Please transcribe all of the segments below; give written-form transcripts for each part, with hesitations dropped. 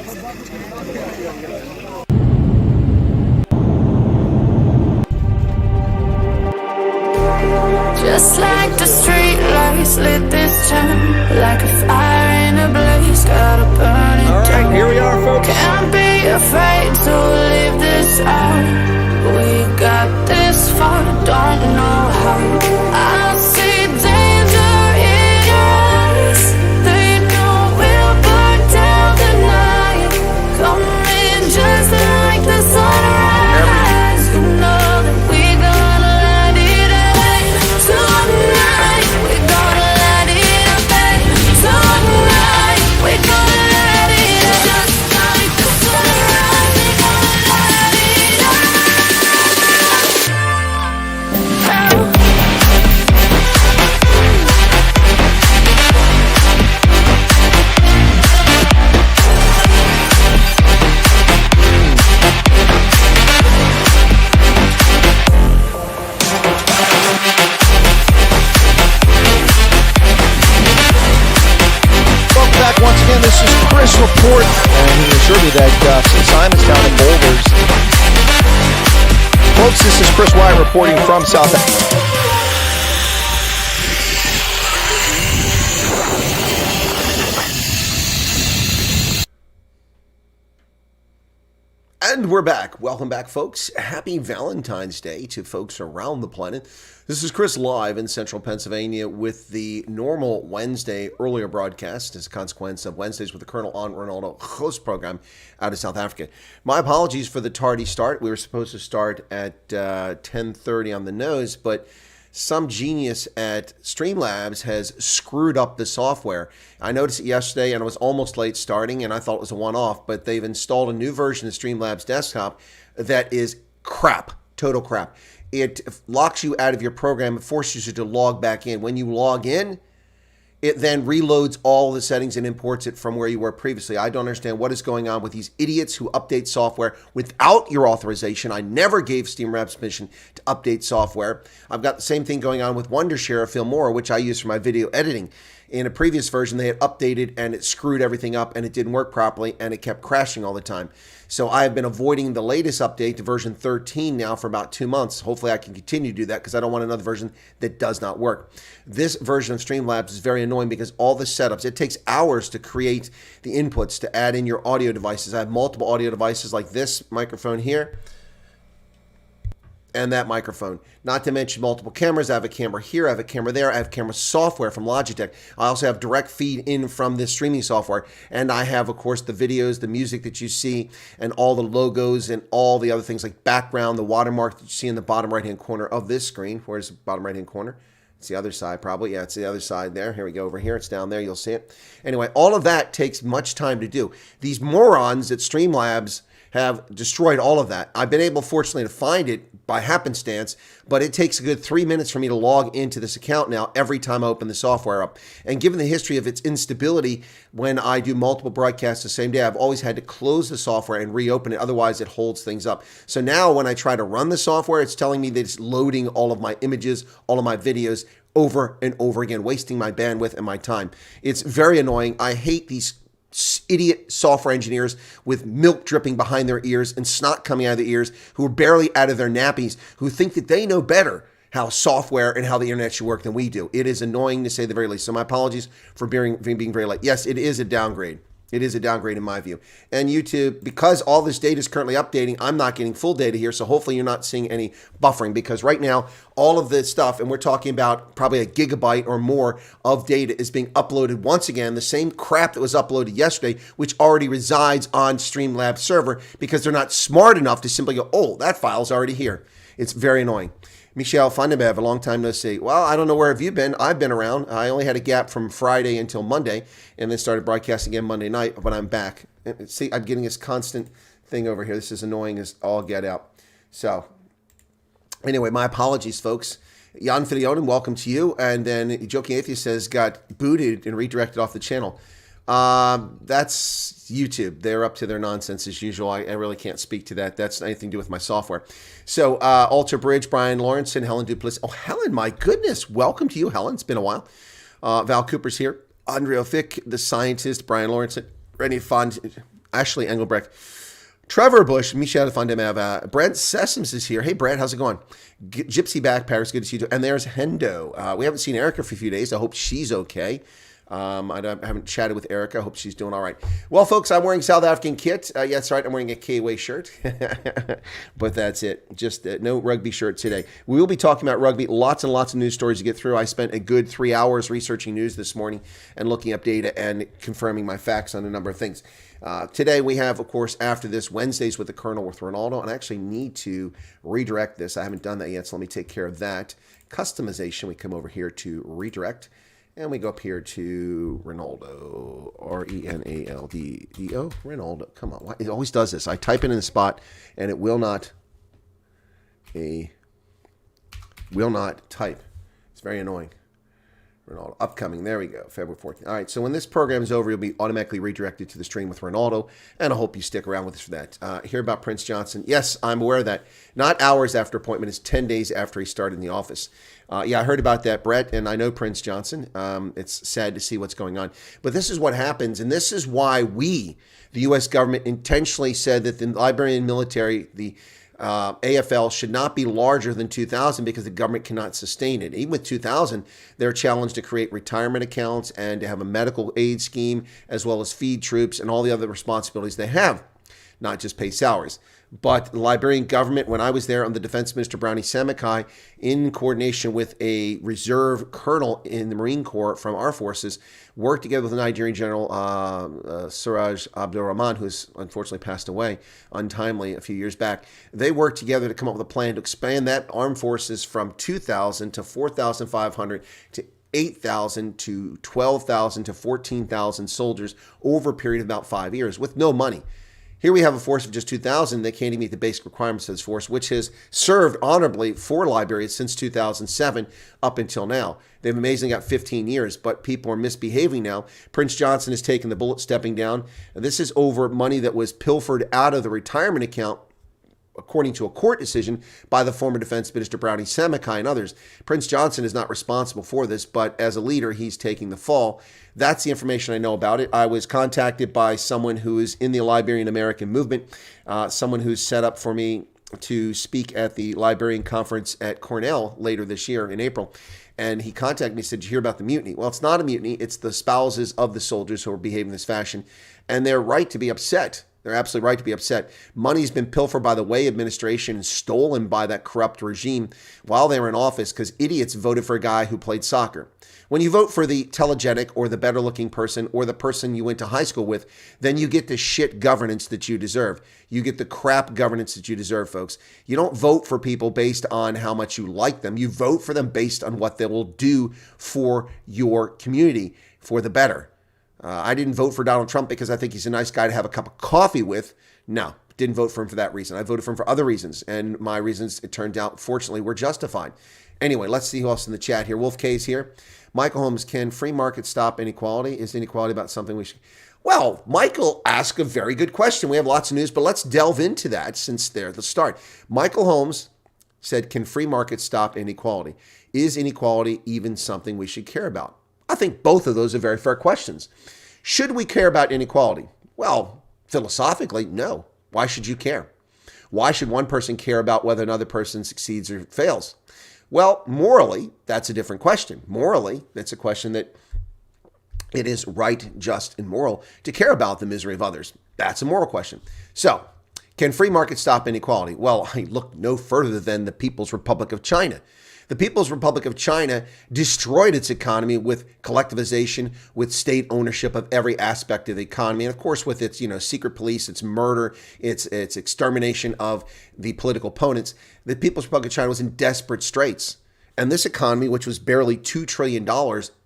Just like the street lights lit this town, like a fire in a blaze, gotta burn it down. Alright, here we are, folks. Can't be afraid to leave this out. We got this far, don't know how. I see danger in us. They know we'll burn down the night. Coming just like the sunrise. You know that we gonna light it up tonight. We gonna light it up tonight. We gonna light it up just like the sunrise. We gonna light it up. Welcome back once again. This is Chris Report, and he assured me that St. Simon's down in Boulders. Folks, this is Chris Wyatt reporting from South Africa. And we're back. Welcome back, folks. Happy Valentine's Day to folks around the planet. This is Chris live in central Pennsylvania with the normal Wednesday earlier broadcast as a consequence of Wednesdays with the Colonel on Ronaldo host program out of South Africa. My apologies for the tardy start. We were supposed to start at 10:30 on the nose, but some genius at Streamlabs has screwed up the software. I noticed it yesterday and I was almost late starting and I thought it was a one-off, but they've installed a new version of Streamlabs desktop that is crap, total crap. It locks you out of your program, it forces you to log back in. When you log in, it then reloads all the settings and imports it from where you were previously. I don't understand what is going on with these idiots who update software without your authorization. I never gave Streamlabs permission to update software. I've got the same thing going on with Wondershare of Filmora, which I use for my video editing. In a previous version, they had updated and it screwed everything up and it didn't work properly and it kept crashing all the time. So I have been avoiding the latest update to version 13 now for about 2 months. Hopefully I can continue to do that because I don't want another version that does not work. This version of Streamlabs is very annoying because all the setups, it takes hours to create the inputs to add in your audio devices. I have multiple audio devices like this microphone here and that microphone. Not to mention multiple cameras. I have a camera here, I have a camera there, I have camera software from Logitech. I also have direct feed in from this streaming software. And I have, of course, the videos, the music that you see, and all the logos and all the other things like background, the watermark that you see in the bottom right-hand corner of this screen. Where's the bottom right-hand corner? It's the other side probably. Yeah, it's the other side there. Here we go over here. It's down there. You'll see it. Anyway, all of that takes much time to do. These morons at Streamlabs have destroyed all of that. I've been able, fortunately, to find it by happenstance, but it takes a good 3 minutes for me to log into this account now every time I open the software up. And given the history of its instability, when I do multiple broadcasts the same day, I've always had to close the software and reopen it. Otherwise, it holds things up. So now when I try to run the software, it's telling me that it's loading all of my images, all of my videos over and over again, wasting my bandwidth and my time. It's very annoying. I hate these idiot software engineers with milk dripping behind their ears and snot coming out of their ears who are barely out of their nappies, who think that they know better how software and how the internet should work than we do. It is annoying to say the very least. So my apologies for being very late. Yes, it is a downgrade. It is a downgrade in my view. And YouTube, because all this data is currently updating, I'm not getting full data here, so hopefully you're not seeing any buffering, because right now, all of this stuff, and we're talking about probably a gigabyte or more of data, is being uploaded once again, the same crap that was uploaded yesterday, which already resides on Streamlabs server, because they're not smart enough to simply go, oh, that file's already here. It's very annoying. Michelle Fundebev, a long time no see. Well, I don't know where have you been. I've been around. I only had a gap from Friday until Monday, and then started broadcasting again Monday night, but I'm back. See, I'm getting this constant thing over here. This is annoying as all get out. So, anyway, my apologies, folks. Jan Filionen, welcome to you. And then Joking Atheist says, got booted and redirected off the channel. That's YouTube. They're up to their nonsense as usual. I really can't speak to that. That's anything to do with my software. So, Ultra Bridge, Brian Lawrence, and Helen Duplessis. Oh, Helen, my goodness. Welcome to you, Helen. It's been a while. Val Cooper's here. Andrea Fick, the scientist, Brian Lawrence, Rennie Fond. Ashley Engelbrecht, Trevor Bush, Michelle Fondemev, Brent Sessoms is here. Hey, Brent, how's it going? Gypsy Backpackers, good to see you too. And there's Hendo. We haven't seen Erica for a few days. I hope she's okay. I haven't chatted with Erica. I hope she's doing all right. Well, folks, I'm wearing South African kit. Yeah, that's right. I'm wearing a KWA shirt. But that's it. Just no rugby shirt today. We will be talking about rugby. Lots and lots of news stories to get through. I spent a good 3 hours researching news this morning and looking up data and confirming my facts on a number of things. Today we have, of course, after this, Wednesdays with the Colonel with Ronaldo. And I actually need to redirect this. I haven't done that yet, so let me take care of that. Customization, we come over here to redirect. And we go up here to Ronaldo, R-E-N-A-L-D-D-O, Ronaldo. Come on, it always does this. I type it in the spot, and it will not type. It's very annoying. Ronaldo, upcoming. There we go, February 14th. All right, so when this program is over, you'll be automatically redirected to the stream with Ronaldo, and I hope you stick around with us for that. Hear about Prince Johnson. Yes, I'm aware of that. Not hours after appointment. It's 10 days after he started in the office. Yeah, I heard about that, Brett, and I know Prince Johnson. It's sad to see what's going on. But this is what happens, and this is why we, the U.S. government, intentionally said that the Liberian military, the AFL, should not be larger than 2,000 because the government cannot sustain it. Even with 2,000, they're challenged to create retirement accounts and to have a medical aid scheme, as well as feed troops and all the other responsibilities they have, not just pay salaries. But the Liberian government, when I was there on the Defense Minister Brownie Samakai, in coordination with a reserve colonel in the Marine Corps from our forces, worked together with the Nigerian General Suraj Abdurrahman, who's unfortunately passed away untimely a few years back. They worked together to come up with a plan to expand that armed forces from 2,000 to 4,500 to 8,000 to 12,000 to 14,000 soldiers over a period of about 5 years with no money. Here we have a force of just 2,000. They can't even meet the basic requirements of this force, which has served honorably for Liberia since 2007 up until now. They've amazingly got 15 years, but people are misbehaving now. Prince Johnson has taken the bullet, stepping down. This is over money that was pilfered out of the retirement account, according to a court decision by the former Defense Minister Brownie Samakai and others. Prince Johnson is not responsible for this, but as a leader, he's taking the fall. That's the information I know about it. I was contacted by someone who is in the Liberian American movement, someone who's set up for me to speak at the Liberian conference at Cornell later this year in April. And he contacted me and said, "Did you hear about the mutiny?" Well, it's not a mutiny. It's the spouses of the soldiers who are behaving in this fashion. And they're right to be upset. They're absolutely right to be upset. Money's been pilfered by the Way administration and stolen by that corrupt regime while they were in office because idiots voted for a guy who played soccer. When you vote for the telegenic or the better looking person or the person you went to high school with, then you get the shit governance that you deserve. You get the crap governance that you deserve, folks. You don't vote for people based on how much you like them. You vote for them based on what they will do for your community for the better. I didn't vote for Donald Trump because I think he's a nice guy to have a cup of coffee with. No, didn't vote for him for that reason. I voted for him for other reasons, and my reasons, it turned out, fortunately, were justified. Anyway, let's see who else in the chat here. Wolf K's here. Michael Holmes, can free market stop inequality? Is inequality about something we should... Well, Michael asked a very good question. We have lots of news, but let's delve into that since they're at the start. Michael Holmes said, can free market stop inequality? Is inequality even something we should care about? I think both of those are very fair questions. Should we care about inequality? Well, philosophically, no. Why should you care? Why should one person care about whether another person succeeds or fails? Well, morally, that's a different question. Morally, that's a question that it is right, just, and moral to care about the misery of others. That's a moral question. So, can free market stop inequality? Well, I look no further than the People's Republic of China. The People's Republic of China destroyed its economy with collectivization, with state ownership of every aspect of the economy, and of course with its, secret police, its murder, its extermination of the political opponents. The People's Republic of China was in desperate straits. And this economy, which was barely $2 trillion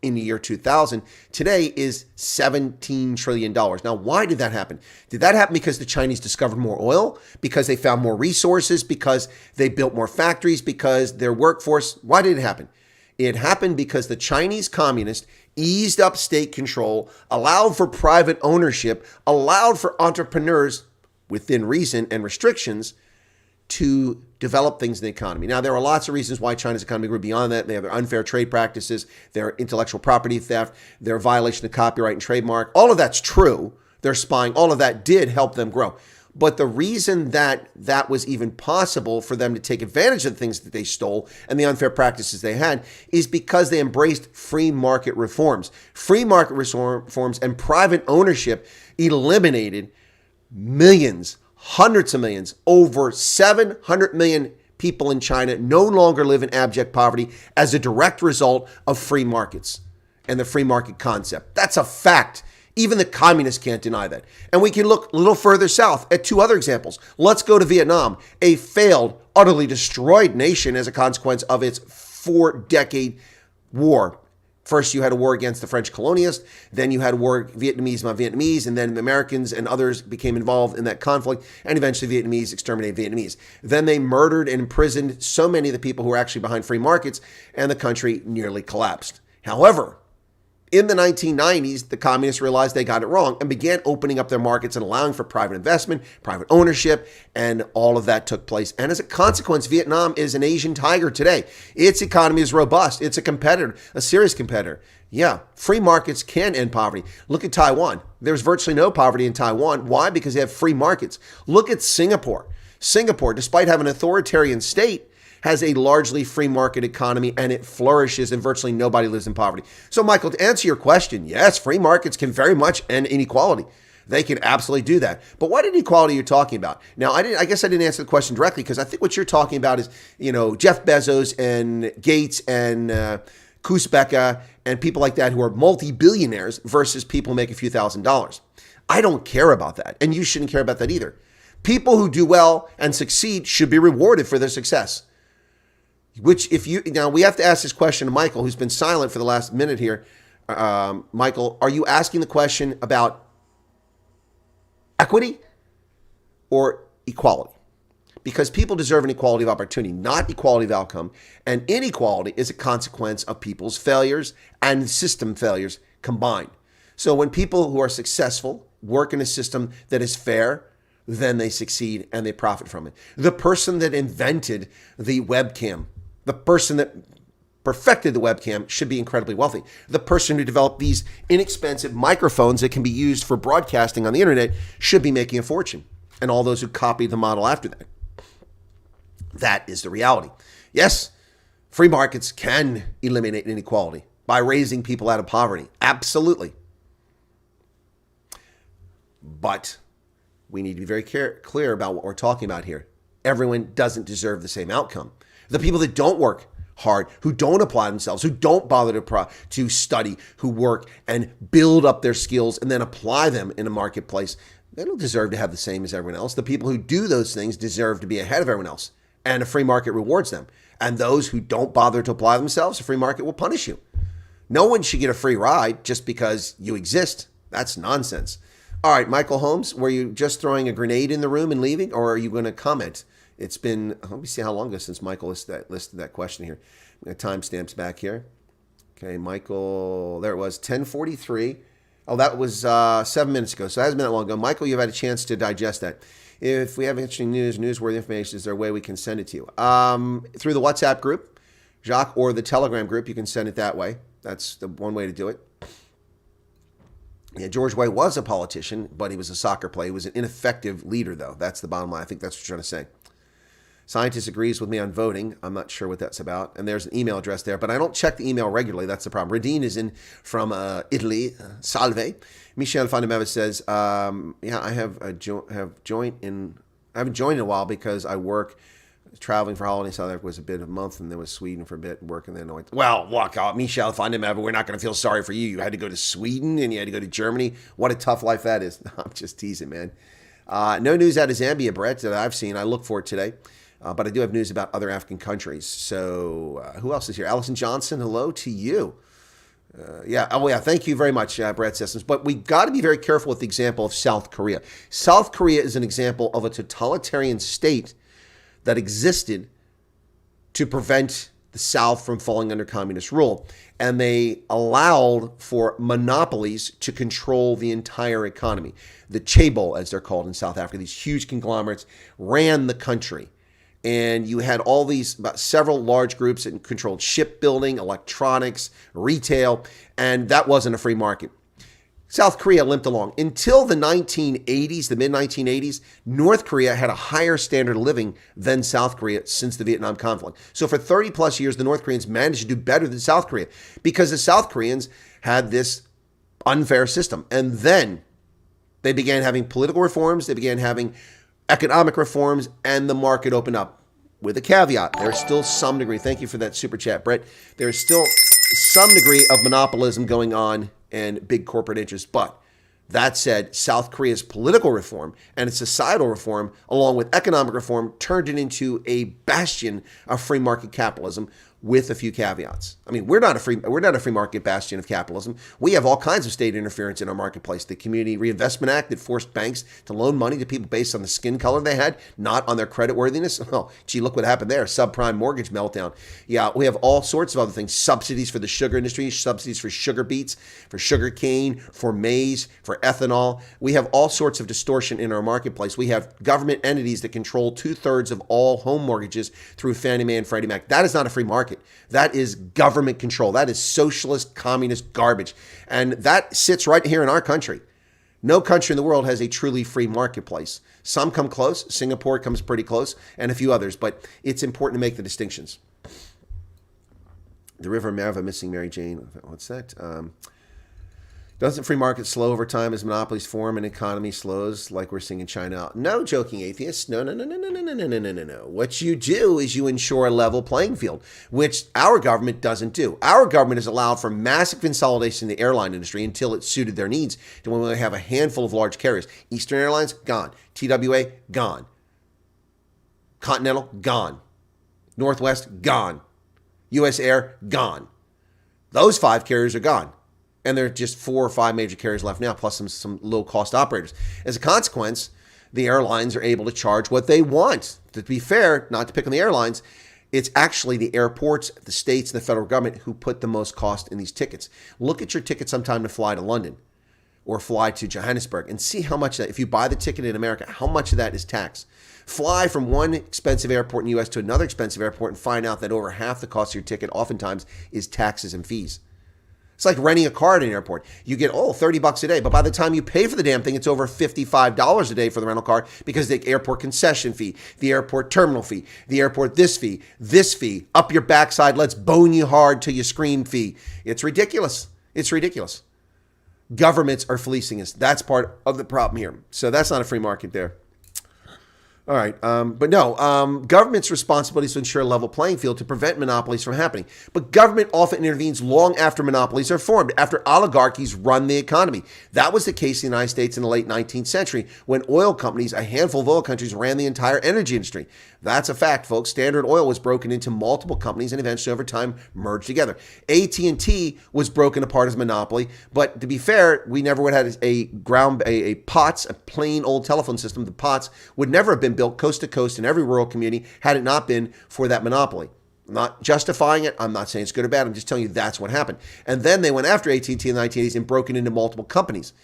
in the year 2000, today is $17 trillion. Now, why did that happen? Did that happen because the Chinese discovered more oil? Because they found more resources? Because they built more factories? Because their workforce? Why did it happen? It happened because the Chinese communists eased up state control, allowed for private ownership, allowed for entrepreneurs within reason and restrictions to develop things in the economy. Now, there are lots of reasons why China's economy grew beyond that. They have their unfair trade practices, their intellectual property theft, their violation of copyright and trademark. All of that's true, their spying, all of that did help them grow. But the reason that that was even possible for them to take advantage of the things that they stole and the unfair practices they had is because they embraced free market reforms. Free market reforms and private ownership eliminated millions, hundreds of millions, over 700 million people in China no longer live in abject poverty as a direct result of free markets and the free market concept. That's a fact. Even the communists can't deny that. And we can look a little further south at two other examples. Let's go to Vietnam, a failed, utterly destroyed nation as a consequence of its 4-decade war. First, you had a war against the French colonialists. Then you had a war, Vietnamese by Vietnamese, and then the Americans and others became involved in that conflict, and eventually Vietnamese exterminated Vietnamese. Then they murdered and imprisoned so many of the people who were actually behind free markets, and the country nearly collapsed. However, in the 1990s, the communists realized they got it wrong and began opening up their markets and allowing for private investment, private ownership, and all of that took place. And as a consequence, Vietnam is an Asian tiger today. Its economy is robust. It's a competitor, a serious competitor. Yeah, free markets can end poverty. Look at Taiwan. There's virtually no poverty in Taiwan. Why? Because they have free markets. Look at Singapore. Singapore, despite having an authoritarian state, has a largely free market economy and it flourishes and virtually nobody lives in poverty. So Michael, to answer your question, yes, free markets can very much end inequality. They can absolutely do that. But what inequality are you talking about? Now, I guess I didn't answer the question directly because I think what you're talking about is, Jeff Bezos and Gates and Kuzbeka and people like that who are multi-billionaires versus people who make a few $1,000s. I don't care about that. And you shouldn't care about that either. People who do well and succeed should be rewarded for their success. Now we have to ask this question to Michael, who's been silent for the last minute here. Michael, are you asking the question about equity or equality? Because people deserve an equality of opportunity, not equality of outcome. And inequality is a consequence of people's failures and system failures combined. So when people who are successful work in a system that is fair, then they succeed and they profit from it. The person that invented the webcam, the person that perfected the webcam should be incredibly wealthy. The person who developed these inexpensive microphones that can be used for broadcasting on the internet should be making a fortune. And all those who copied the model after that. That is the reality. Yes, free markets can eliminate inequality by raising people out of poverty. Absolutely. But we need to be very clear about what we're talking about here. Everyone doesn't deserve the same outcome. The people that don't work hard, who don't apply themselves, who don't bother to study, who work and build up their skills and then apply them in a marketplace, they don't deserve to have the same as everyone else. The people who do those things deserve to be ahead of everyone else, and a free market rewards them. And those who don't bother to apply themselves, a free market will punish you. No one should get a free ride just because you exist. That's nonsense. All right, Michael Holmes, were you just throwing a grenade in the room and leaving, or are you going to comment? It's been, let me see how long ago since Michael listed that question here. Timestamps back here. Okay, Michael, there it was, 10:43. Oh, that was 7 minutes ago, so it hasn't been that long ago. Michael, you've had a chance to digest that. If we have interesting news, newsworthy information, is there a way we can send it to you? Through the WhatsApp group, Jacques, or the Telegram group, you can send it that way. That's the one way to do it. Yeah, George White was a politician, but he was a soccer player. He was an ineffective leader, though. That's the bottom line. I think that's what you're trying to say. Scientist agrees with me on voting. I'm not sure what that's about. And there's an email address there, but I don't check the email regularly. That's the problem. Radine is in from Italy. Salve. Michel Fondameva says, yeah, I haven't joined in a while because I work traveling for holiday. South Africa was a bit of a month, and then was Sweden for a bit, working there. Well, walk out, Michel Fondameva. We're not going to feel sorry for you. You had to go to Sweden and you had to go to Germany. What a tough life that is. I'm just teasing, man. No news out of Zambia, Brett, that I've seen. I look for it today. But I do have news about other African countries. So who else is here? Allison Johnson, hello to you. Thank you very much, Brad Systems. But we got to be very careful with the example of South Korea. South Korea is an example of a totalitarian state that existed to prevent the South from falling under communist rule. And they allowed for monopolies to control the entire economy. The chaebol, as they're called in South Africa, these huge conglomerates ran the country. And you had all these, about several large groups that controlled shipbuilding, electronics, retail, and that wasn't a free market. South Korea limped along. Until the 1980s, the mid-1980s, North Korea had a higher standard of living than South Korea since the Vietnam conflict. So for 30 plus years, the North Koreans managed to do better than South Korea because the South Koreans had this unfair system. And then they began having political reforms, they began having economic reforms, and the market opened up. With a caveat, there's still some degree, thank you for that super chat, Brett, there's still some degree of monopolism going on and big corporate interests. But that said, South Korea's political reform and its societal reform, along with economic reform, turned it into a bastion of free market capitalism with a few caveats. I mean, we're not a free market bastion of capitalism. We have all kinds of state interference in our marketplace. The Community Reinvestment Act that forced banks to loan money to people based on the skin color they had, not on their credit worthiness. Oh, gee, look what happened there. Subprime mortgage meltdown. Yeah, we have all sorts of other things. Subsidies for the sugar industry, subsidies for sugar beets, for sugar cane, for maize, for ethanol. We have all sorts of distortion in our marketplace. We have government entities that control 2/3 of all home mortgages through Fannie Mae and Freddie Mac. That is not a free market. That is government control. That is socialist, communist garbage. And that sits right here in our country. No country in the world has a truly free marketplace. Some come close. Singapore comes pretty close, and a few others. But it's important to make the distinctions. The River Merva missing Mary Jane. What's that? Doesn't free market slow over time as monopolies form and economy slows like we're seeing in China? No, joking atheists. No. What you do is you ensure a level playing field, which our government doesn't do. Our government has allowed for massive consolidation in the airline industry until it suited their needs. And when we have a handful of large carriers, Eastern Airlines, gone. TWA, gone. Continental, gone. Northwest, gone. US Air, gone. Those 5 carriers are gone. And there are just 4 or 5 major carriers left now, plus some low-cost operators. As a consequence, the airlines are able to charge what they want. To be fair, not to pick on the airlines, it's actually the airports, the states, and the federal government who put the most cost in these tickets. Look at your ticket sometime to fly to London or fly to Johannesburg and see how much that, if you buy the ticket in America, how much of that is tax. Fly from one expensive airport in the U.S. to another expensive airport and find out that over half the cost of your ticket oftentimes is taxes and fees. It's like renting a car at an airport. You get, $30 a day. But by the time you pay for the damn thing, it's over $55 a day for the rental car because the airport concession fee, the airport terminal fee, the airport this fee, up your backside, let's bone you hard till you scream fee. It's ridiculous. It's ridiculous. Governments are fleecing us. That's part of the problem here. So that's not a free market there. All right. But no, government's responsibility is to ensure a level playing field to prevent monopolies from happening. But government often intervenes long after monopolies are formed, after oligarchies run the economy. That was the case in the United States in the late 19th century when oil companies, a handful of oil countries, ran the entire energy industry. That's a fact, folks. Standard Oil was broken into multiple companies and eventually over time merged together. AT&T was broken apart as a monopoly, but to be fair, we never would have had a POTS, a plain old telephone system. The POTS would never have been built coast to coast in every rural community had it not been for that monopoly. I'm not justifying it. I'm not saying it's good or bad. I'm just telling you that's what happened. And then they went after AT&T in the 1980s and broke it into multiple companies.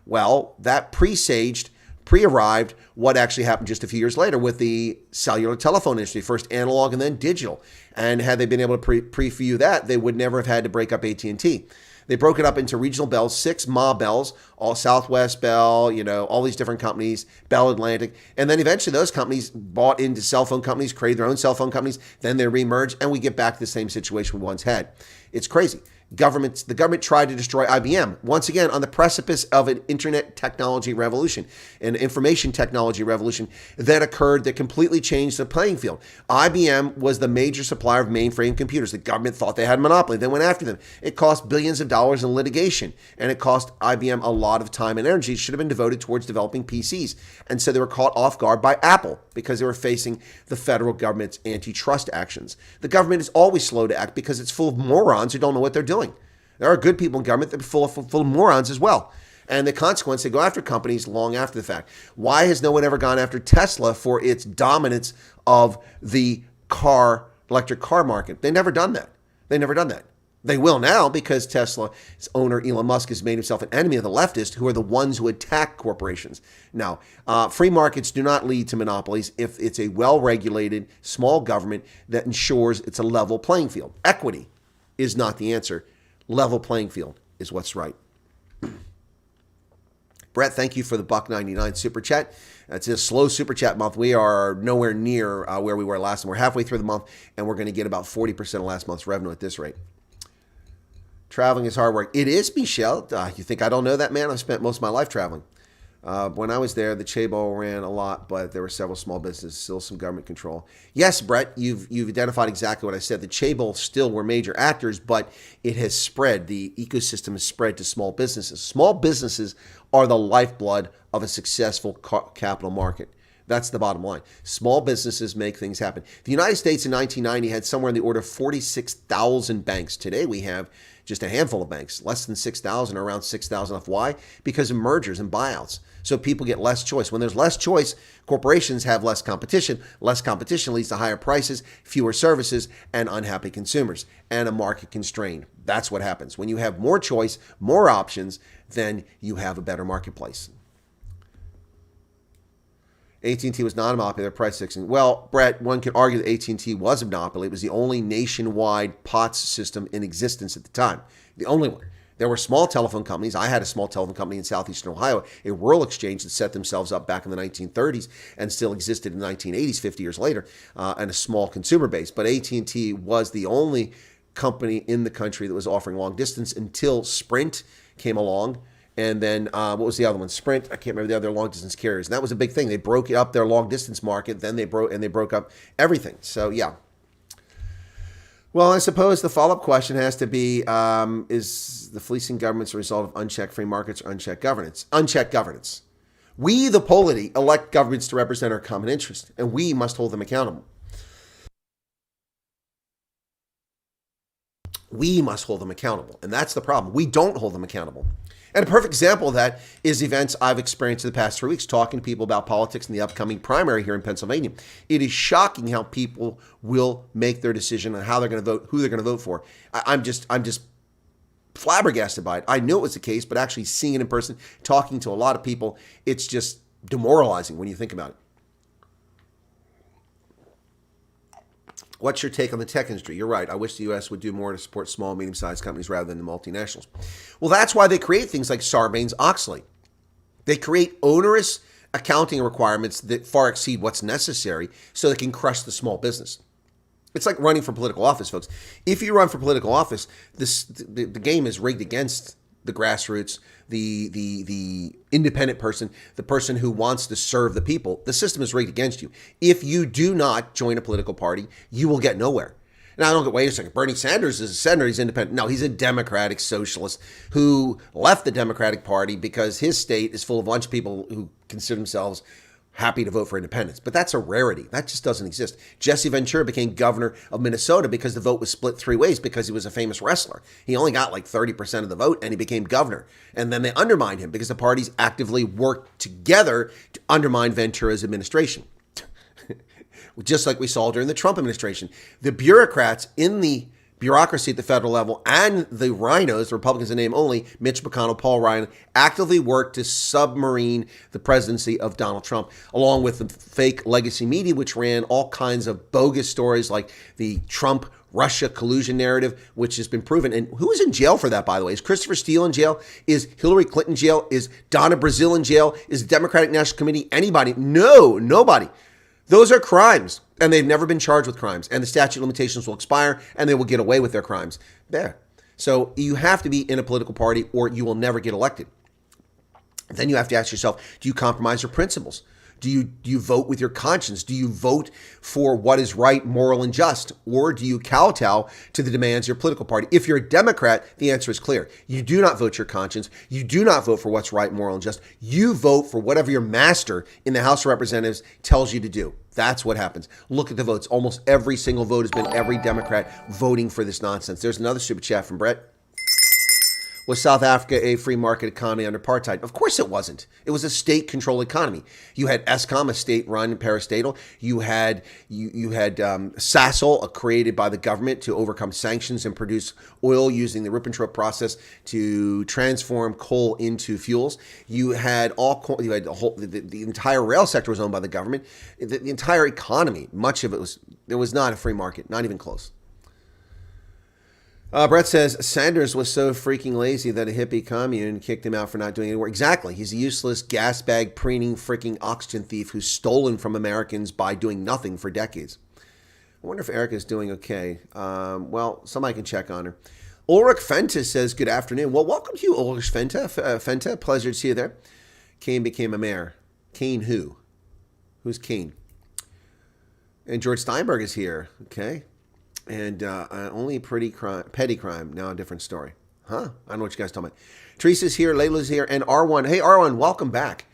Well, that pre-arrived what actually happened just a few years later with the cellular telephone industry, first analog and then digital. And had they been able to preview that, they would never have had to break up AT&T. They broke it up into regional bells, 6 Ma bells, all Southwest Bell, all these different companies, Bell Atlantic. And then eventually those companies bought into cell phone companies, created their own cell phone companies. Then they remerged and we get back to the same situation we once had. It's crazy. The government tried to destroy IBM, once again, on the precipice of an internet technology revolution, an information technology revolution that occurred that completely changed the playing field. IBM was the major supplier of mainframe computers. The government thought they had a monopoly. They went after them. It cost billions of dollars in litigation, and it cost IBM a lot of time and energy. It should have been devoted towards developing PCs. And so they were caught off guard by Apple because they were facing the federal government's antitrust actions. The government is always slow to act because it's full of morons who don't know what they're doing. There are good people in government that are full of morons as well. And the consequence, they go after companies long after the fact. Why has no one ever gone after Tesla for its dominance of the electric car market? They've never done that. They will now because Tesla's owner, Elon Musk, has made himself an enemy of the leftists who are the ones who attack corporations. Now, free markets do not lead to monopolies if it's a well-regulated small government that ensures it's a level playing field. Equity is not the answer. Level playing field is what's right. Brett, thank you for the $1.99 super chat. It's a slow super chat month. We are nowhere near where we were last month. We're halfway through the month, and we're going to get about 40% of last month's revenue at this rate. Traveling is hard work. It is, Michelle. You think I don't know that, man? I've spent most of my life traveling. When I was there, the Chabo ran a lot, but there were several small businesses, still some government control. Yes, Brett, you've identified exactly what I said. The Chabo still were major actors, but it has spread. The ecosystem has spread to small businesses. Small businesses are the lifeblood of a successful capital market. That's the bottom line. Small businesses make things happen. The United States in 1990 had somewhere in the order of 46,000 banks. Today we have just a handful of banks, less than 6,000 or around 6,000. Why? Because of mergers and buyouts. So people get less choice. When there's less choice, corporations have less competition. Less competition leads to higher prices, fewer services, and unhappy consumers, and a market constrained. That's what happens. When you have more choice, more options, then you have a better marketplace. AT&T was not a monopoly, they're price fixing. Well, Brett, one can argue that AT&T was a monopoly. It was the only nationwide POTS system in existence at the time. The only one. There were small telephone companies. I had a small telephone company in southeastern Ohio, a rural exchange that set themselves up back in the 1930s and still existed in the 1980s, 50 years later, and a small consumer base. But AT&T was the only company in the country that was offering long distance until Sprint came along. And then what was the other one? Sprint. I can't remember the other long distance carriers. And that was a big thing. They broke up their long distance market. Then they broke up everything. So yeah. Well, I suppose the follow-up question has to be, is the fleecing governments a result of unchecked free markets or unchecked governance? Unchecked governance. We, the polity, elect governments to represent our common interest, and we must hold them accountable. We must hold them accountable, and that's the problem. We don't hold them accountable. And a perfect example of that is events I've experienced in the past 3 weeks, talking to people about politics in the upcoming primary here in Pennsylvania. It is shocking how people will make their decision on how they're going to vote, who they're going to vote for. I'm just flabbergasted by it. I knew it was the case, but actually seeing it in person, talking to a lot of people, it's just demoralizing when you think about it. What's your take on the tech industry? You're right. I wish the U.S. would do more to support small, medium-sized companies rather than the multinationals. Well, that's why they create things like Sarbanes-Oxley. They create onerous accounting requirements that far exceed what's necessary so they can crush the small business. It's like running for political office, folks. If you run for political office, the game is rigged against the grassroots, the independent person, the person who wants to serve the people. The system is rigged against you. If you do not join a political party, you will get nowhere. Now, I don't get, wait a second, Bernie Sanders is a senator, he's independent. No, he's a Democratic socialist who left the Democratic Party because his state is full of a bunch of people who consider themselves happy to vote for independence. But that's a rarity. That just doesn't exist. Jesse Ventura became governor of Minnesota because the vote was split 3 ways because he was a famous wrestler. He only got like 30% of the vote and he became governor. And then they undermined him because the parties actively worked together to undermine Ventura's administration. Just like we saw during the Trump administration. The bureaucrats in the bureaucracy at the federal level and the rhinos, the Republicans in name only, Mitch McConnell, Paul Ryan, actively worked to submarine the presidency of Donald Trump, along with the fake legacy media, which ran all kinds of bogus stories like the Trump-Russia collusion narrative, which has been proven. And who is in jail for that, by the way? Is Christopher Steele in jail? Is Hillary Clinton in jail? Is Donna Brazile in jail? Is the Democratic National Committee? Anybody? No, nobody. Those are crimes, and they've never been charged with crimes, and the statute of limitations will expire, and they will get away with their crimes. There. So you have to be in a political party, or you will never get elected. Then you have to ask yourself, do you compromise your principles? Do you vote with your conscience? Do you vote for what is right, moral, and just? Or do you kowtow to the demands of your political party? If you're a Democrat, the answer is clear. You do not vote your conscience. You do not vote for what's right, moral, and just. You vote for whatever your master in the House of Representatives tells you to do. That's what happens. Look at the votes. Almost every single vote has been every Democrat voting for this nonsense. There's another super chat from Brett. Was South Africa a free market economy under apartheid? Of course it wasn't. It was a state-controlled economy. You had Eskom, a state-run parastatal. You had Sasol, created by the government to overcome sanctions and produce oil using the Ribbentrop process to transform coal into fuels. You had the entire rail sector was owned by the government. The entire economy, much of it was. There was not a free market, not even close. Brett says Sanders was so freaking lazy that a hippie commune kicked him out for not doing any work. Exactly. He's a useless, gas bag, preening, freaking oxygen thief who's stolen from Americans by doing nothing for decades. I wonder if Erica's doing okay. Well, somebody can check on her. Ulrich Fenta says, good afternoon. Well, welcome to you, Ulrich Fenta. Pleasure to see you there. Kane became a mayor. Kane who? Who's Kane? And George Steinberg is here. Okay. And only petty crime. Now a different story. Huh? I don't know what you guys talking about. Teresa's here. Layla's here. And R1. Hey, R1, welcome back.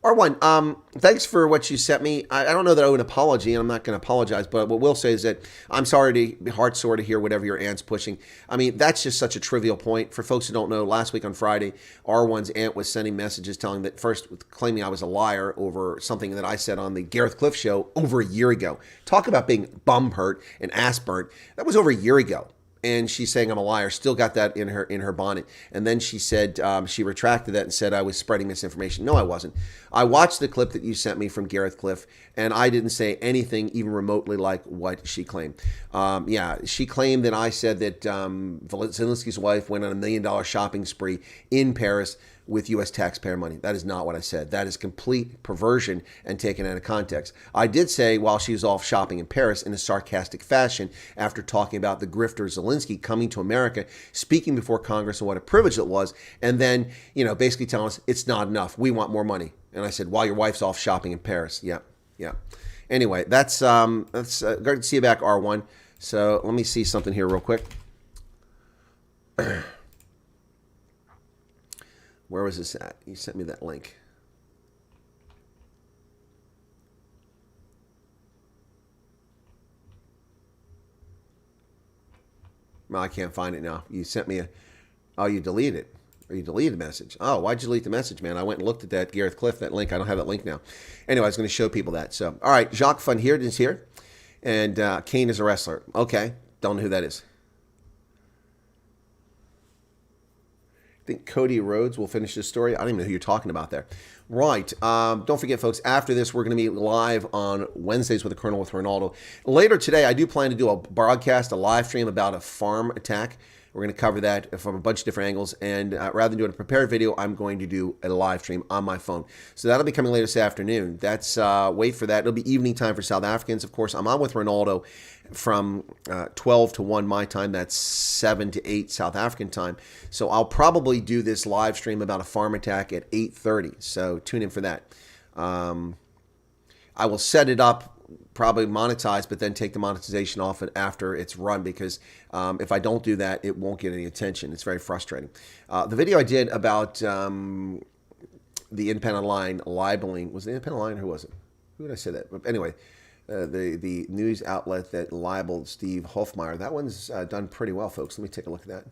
R1, thanks for what you sent me. I don't know that I owe an apology, and I'm not going to apologize, but what we'll say is that I'm sorry to be heart sore to hear whatever your aunt's pushing. I mean, that's just such a trivial point. For folks who don't know, last week on Friday, R1's aunt was sending messages telling that first, claiming I was a liar over something that I said on the Gareth Cliff show over a year ago. Talk about being bum hurt and ass burnt. That was over a year ago. And she's saying I'm a liar. Still got that in her bonnet. And then she said she retracted that and said I was spreading misinformation. No, I wasn't. I watched the clip that you sent me from Gareth Cliff, and I didn't say anything even remotely like what she claimed. Yeah, she claimed that I said that Zelensky's wife went on $1 million shopping spree in Paris with U.S. taxpayer money. That is not what I said. That is complete perversion and taken out of context. I did say while she was off shopping in Paris in a sarcastic fashion after talking about the grifter Zelensky coming to America, speaking before Congress and what a privilege it was, and then, basically telling us it's not enough. We want more money. And I said, while your wife's off shopping in Paris. Yeah. Anyway, that's great to see you back, R1. So let me see something here real quick. Where was this at? You sent me that link. Well, I can't find it now. You sent me you deleted it. Or you deleted the message. Oh, why'd you delete the message, man? I went and looked at that Gareth Cliff, that link. I don't have that link now. Anyway, I was going to show people that. So, all right, Jacques Van Heerden is here. And Kane is a wrestler. Okay, don't know who that is. I think Cody Rhodes will finish this story. I don't even know who you're talking about there. Right. Don't forget, folks, after this, we're going to be live on Wednesdays with the Colonel with Ronaldo. Later today, I do plan to do a broadcast, a live stream about a farm attack. We're going to cover that from a bunch of different angles. And rather than doing a prepared video, I'm going to do a live stream on my phone. So that'll be coming later this afternoon. That's wait for that. It'll be evening time for South Africans. Of course, I'm on with Ronaldo from 12 to 1 my time. That's 7 to 8 South African time. So I'll probably do this live stream about a farm attack at 8:30. So tune in for that. I will set it up, probably monetize, but then take the monetization off it after it's run, because if I don't do that, it won't get any attention. It's very frustrating. The video I did about the Independent Line libeling, was it the Independent Line or who was it? Who did I say that? But anyway, the news outlet that libeled Steve Hofmeyer, that one's done pretty well, folks. Let me take a look at that.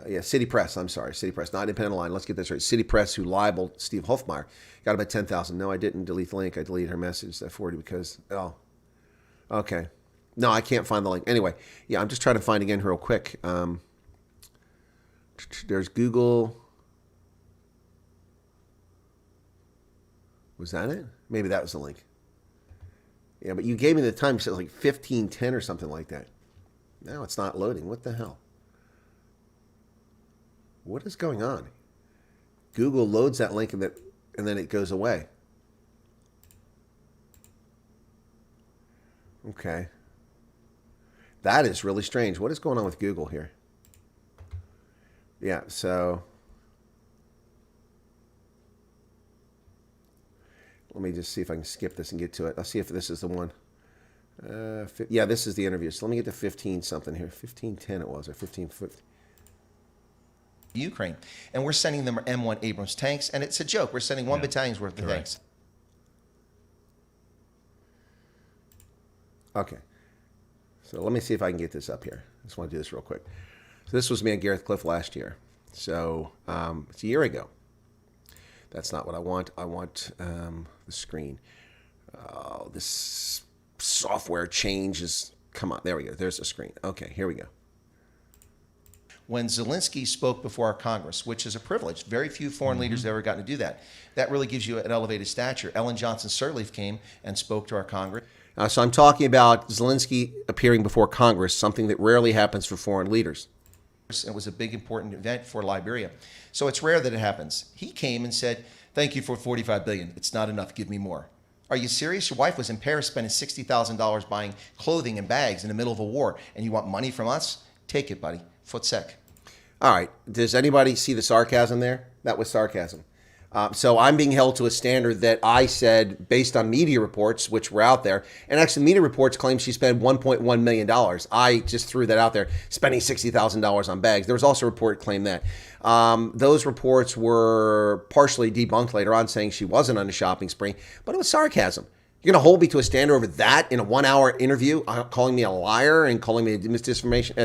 Yeah, City Press. I'm sorry, City Press, not Independent Line. Let's get this right. City Press, who libeled Steve Hofmeyer, got about 10,000. No, I didn't delete the link. I deleted her message. I forwarded because, okay. No, I can't find the link. Anyway, yeah, I'm just trying to find again real quick. There's Google. Was that it? Maybe that was the link. Yeah, but you gave me the time. You said like 15:10 or something like that. Now it's not loading. What the hell? What is going on? Google loads that link and then it goes away. Okay. That is really strange. What is going on with Google here? Yeah, so let me just see if I can skip this and get to it. I'll see if this is the one. Yeah, this is the interview. So let me get to 15 something here. 15:10 it was, or 15:50. Ukraine, and we're sending them M1 Abrams tanks, and it's a joke. We're sending one battalion's worth of tanks. Okay, so let me see if I can get this up here. I just want to do this real quick. So this was me and Gareth Cliff last year. So it's a year ago. That's not what I want. I want the screen. This software changes. Come on, there we go. There's the screen. Okay, here we go. When Zelensky spoke before our Congress, which is a privilege. Very few foreign leaders have ever gotten to do that. That really gives you an elevated stature. Ellen Johnson Sirleaf came and spoke to our Congress. So I'm talking about Zelensky appearing before Congress, something that rarely happens for foreign leaders. It was a big, important event for Liberia. So it's rare that it happens. He came and said, thank you for $45 billion. It's not enough. Give me more. Are you serious? Your wife was in Paris spending $60,000 buying clothing and bags in the middle of a war, and you want money from us? Take it, buddy. Foot sec. All right. Does anybody see the sarcasm there? That was sarcasm. So I'm being held to a standard that I said based on media reports, which were out there. And actually, media reports claim she spent $1.1 million. I just threw that out there, spending $60,000 on bags. There was also a report claim that. Those reports were partially debunked later on, saying she wasn't on a shopping spree, but it was sarcasm. You're going to hold me to a standard over that in a 1-hour interview, calling me a liar and calling me misinformation?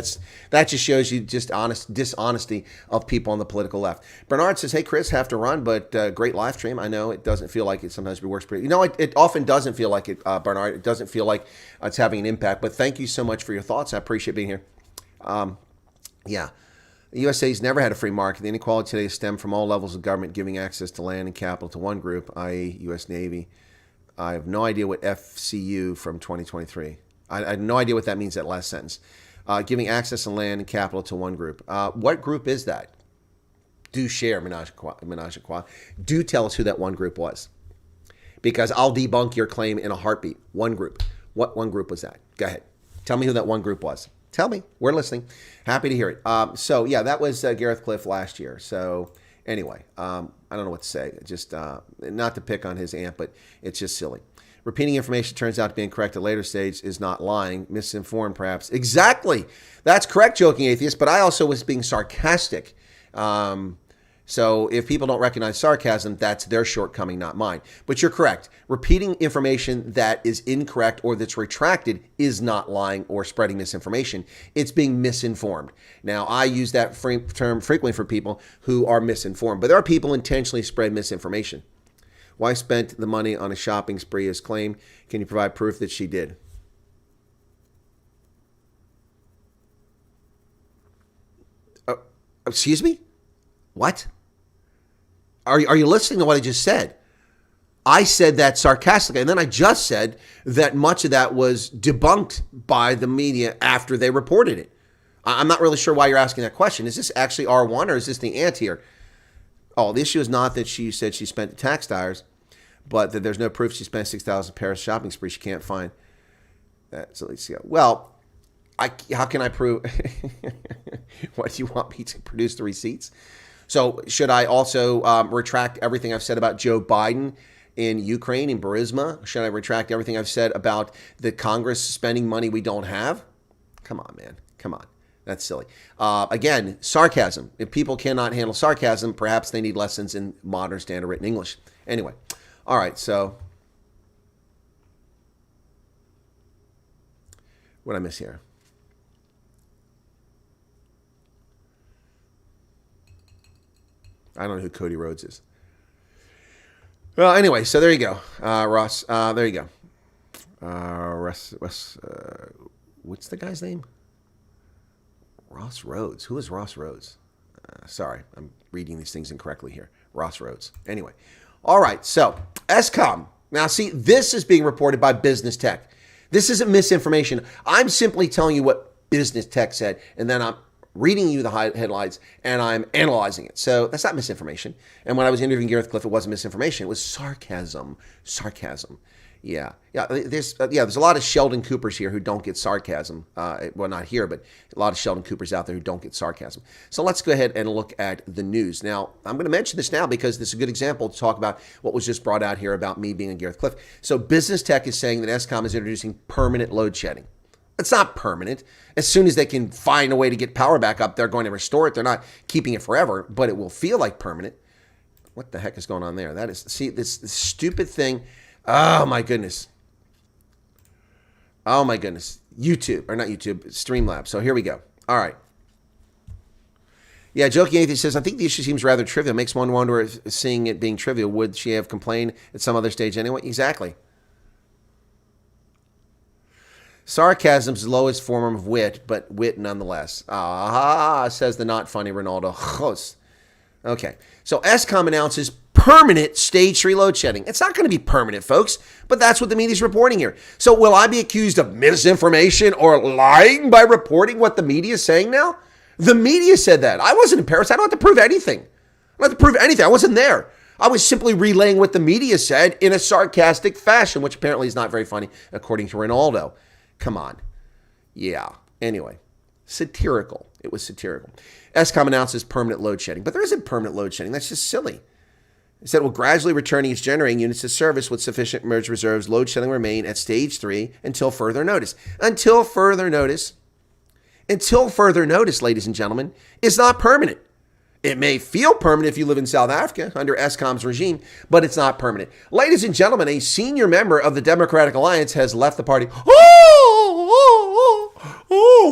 That just shows you just dishonesty of people on the political left. Bernard says, hey, Chris, have to run, but great live stream. I know it doesn't feel like it sometimes works pretty. You know, it often doesn't feel like it, Bernard. It doesn't feel like it's having an impact, but thank you so much for your thoughts. I appreciate being here. Yeah. The USA's never had a free market. The inequality today stems from all levels of government giving access to land and capital to one group, i.e. U.S. Navy. I have no idea what FCU from 2023. I have no idea what that means, that last sentence. Giving access to land and capital to one group. What group is that? Do share, Menage a Trois. Do tell us who that one group was. Because I'll debunk your claim in a heartbeat. One group. What one group was that? Go ahead. Tell me who that one group was. Tell me. We're listening. Happy to hear it. So, yeah, that was Gareth Cliff last year. So, anyway, I don't know what to say. Just not to pick on his aunt, but it's just silly. Repeating information turns out to be incorrect at a later stage is not lying. Misinformed, perhaps. Exactly. That's correct, Joking Atheist, but I also was being sarcastic. So if people don't recognize sarcasm, that's their shortcoming, not mine. But you're correct. Repeating information that is incorrect or that's retracted is not lying or spreading misinformation. It's being misinformed. Now, I use that term frequently for people who are misinformed, but there are people who intentionally spread misinformation. Why spent the money on a shopping spree as claimed? Can you provide proof that she did? Excuse me? What? Are you listening to what I just said? I said that sarcastically, and then I just said that much of that was debunked by the media after they reported it. I'm not really sure why you're asking that question. Is this actually R1 or is this the ant here? Oh, the issue is not that she said she spent the tax dollars, but that there's no proof she spent $6,000 Paris shopping spree. She can't find that. So let's see. Well, how can I prove? What, do you want me to produce the receipts? So should I also retract everything I've said about Joe Biden in Ukraine, in Burisma? Should I retract everything I've said about the Congress spending money we don't have? Come on, man. Come on. That's silly. Again, sarcasm. If people cannot handle sarcasm, perhaps they need lessons in modern standard written English. Anyway. All right. So what did I miss here? I don't know who Cody Rhodes is. Well, anyway, so there you go, Ross. There you go. Russ, what's the guy's name? Ross Rhodes. Who is Ross Rhodes? Sorry, I'm reading these things incorrectly here. Ross Rhodes. Anyway. All right, so Eskom. Now, see, this is being reported by Business Tech. This isn't misinformation. I'm simply telling you what Business Tech said, and then I'm reading you the headlines, and I'm analyzing it. So that's not misinformation. And when I was interviewing Gareth Cliff, it wasn't misinformation. It was sarcasm. Sarcasm. Yeah. There's a lot of Sheldon Coopers here who don't get sarcasm. Well, not here, but a lot of Sheldon Coopers out there who don't get sarcasm. So let's go ahead and look at the news. Now, I'm going to mention this now because this is a good example to talk about what was just brought out here about me being a Gareth Cliff. So Business Tech is saying that Eskom is introducing permanent load shedding. It's not permanent. As soon as they can find a way to get power back up, they're going to restore it. They're not keeping it forever, but it will feel like permanent. What the heck is going on there? That is, see, this stupid thing. Oh, my goodness. Oh, my goodness. YouTube, or not YouTube, Streamlabs. So here we go. All right. Yeah, Joking Atheist says, I think the issue seems rather trivial. Makes one wonder if seeing it being trivial, would she have complained at some other stage anyway? Exactly. Sarcasm's lowest form of wit, but wit nonetheless. Ah, says the not funny Ronaldo. Okay, so Eskom announces permanent stage 3 load shedding. It's not going to be permanent, folks, but that's what the media's reporting here. So will I be accused of misinformation or lying by reporting what the media is saying now? The media said that. I wasn't in Paris. I don't have to prove anything. I don't have to prove anything. I wasn't there. I was simply relaying what the media said in a sarcastic fashion, which apparently is not very funny, according to Ronaldo. Come on. Yeah. Anyway, satirical. It was satirical. Eskom announces permanent load shedding, but there isn't permanent load shedding. That's just silly. It said, will gradually returning its generating units to service with sufficient merged reserves. Load shedding remain at stage 3 until further notice. Until further notice, ladies and gentlemen, is not permanent. It may feel permanent if you live in South Africa under Eskom's regime, but it's not permanent. Ladies and gentlemen, a senior member of the Democratic Alliance has left the party.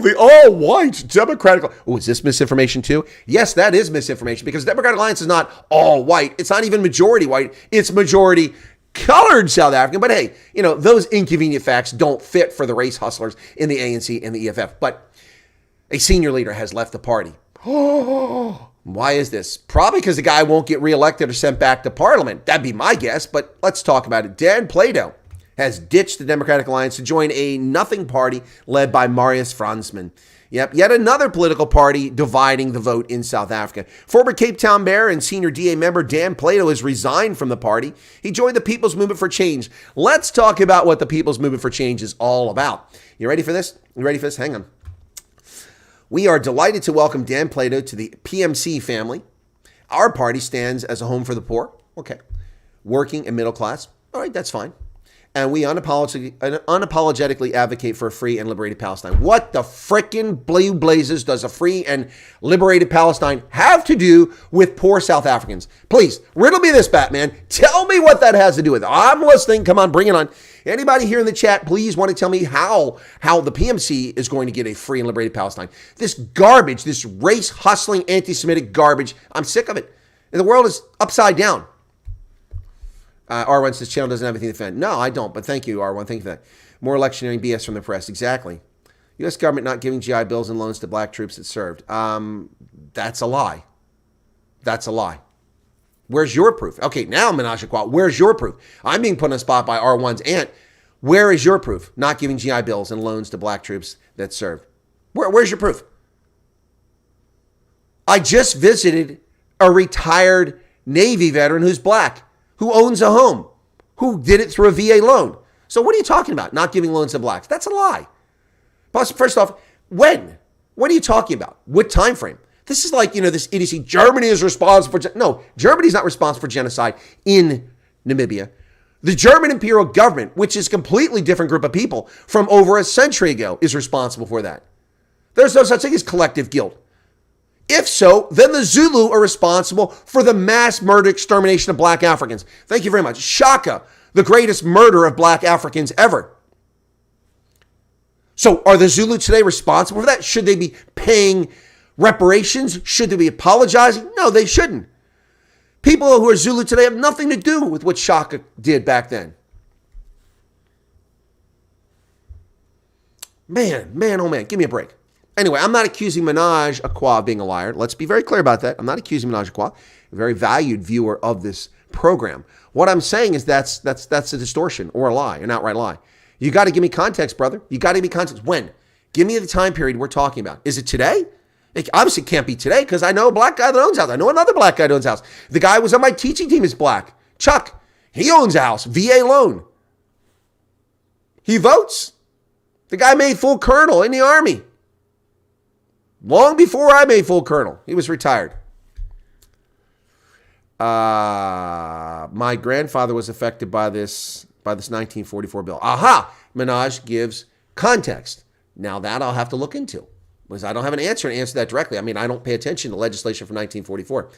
The all-white Democratic... Oh, is this misinformation too? Yes, that is misinformation because the Democratic Alliance is not all white. It's not even majority white. It's majority colored South African. But hey, you know, those inconvenient facts don't fit for the race hustlers in the ANC and the EFF. But a senior leader has left the party. Why is this? Probably because the guy won't get reelected or sent back to parliament. That'd be my guess, but let's talk about it. Dan Plato has ditched the Democratic Alliance to join a nothing party led by Marius Fransman. Yep, yet another political party dividing the vote in South Africa. Former Cape Town mayor and senior DA member Dan Plato has resigned from the party. He joined the People's Movement for Change. Let's talk about what the People's Movement for Change is all about. You ready for this? You ready for this? Hang on. We are delighted to welcome Dan Plato to the PMC family. Our party stands as a home for the poor. Okay. Working and middle class. All right, that's fine. And we unapologetically advocate for a free and liberated Palestine. What the frickin' blue blazes does a free and liberated Palestine have to do with poor South Africans? Please, riddle me this, Batman. Tell me what that has to do with it. I'm listening. Come on, bring it on. Anybody here in the chat, please want to tell me how the PMC is going to get a free and liberated Palestine. This garbage, this race-hustling, anti-Semitic garbage, I'm sick of it. And the world is upside down. R1 says channel doesn't have anything to defend. No, I don't, but thank you, R1. Thank you for that. More electioneering BS from the press. Exactly. U.S. government not giving GI Bills and loans to black troops that served. That's a lie. That's a lie. Where's your proof? Okay, now Menage a Trois. Where's your proof? I'm being put on the spot by R1's aunt. Where is your proof? Not giving GI Bills and loans to black troops that served. Where's your proof? I just visited a retired Navy veteran who's black, who owns a home, who did it through a VA loan. So what are you talking about? Not giving loans to blacks. That's a lie. Plus, first off, when? What are you talking about? What time frame? This is like, this idiocy. Germany is responsible for... No, Germany's not responsible for genocide in Namibia. The German imperial government, which is a completely different group of people from over a century ago, is responsible for that. There's no such thing as collective guilt. If so, then the Zulu are responsible for the mass murder extermination of black Africans. Thank you very much. Shaka, the greatest murder of black Africans ever. So are the Zulu today responsible for that? Should they be paying reparations? Should they be apologizing? No, they shouldn't. People who are Zulu today have nothing to do with what Shaka did back then. Man, oh man, give me a break. Anyway, I'm not accusing Menage a Trois of being a liar. Let's be very clear about that. I'm not accusing Menage a Trois, a very valued viewer of this program. What I'm saying is that's a distortion or a lie, an outright lie. You got to give me context, brother. You got to give me context. When? Give me the time period we're talking about. Is it today? It obviously can't be today because I know a black guy that owns a house. I know another black guy that owns a house. The guy who was on my teaching team is black. Chuck, he owns a house, VA loan. He votes. The guy made full colonel in the Army. Long before I made full colonel. He was retired. My grandfather was affected by this 1944 bill. Aha! Menage gives context. Now that I'll have to look into, because I don't have an answer to answer that directly. I mean, I don't pay attention to legislation from 1944.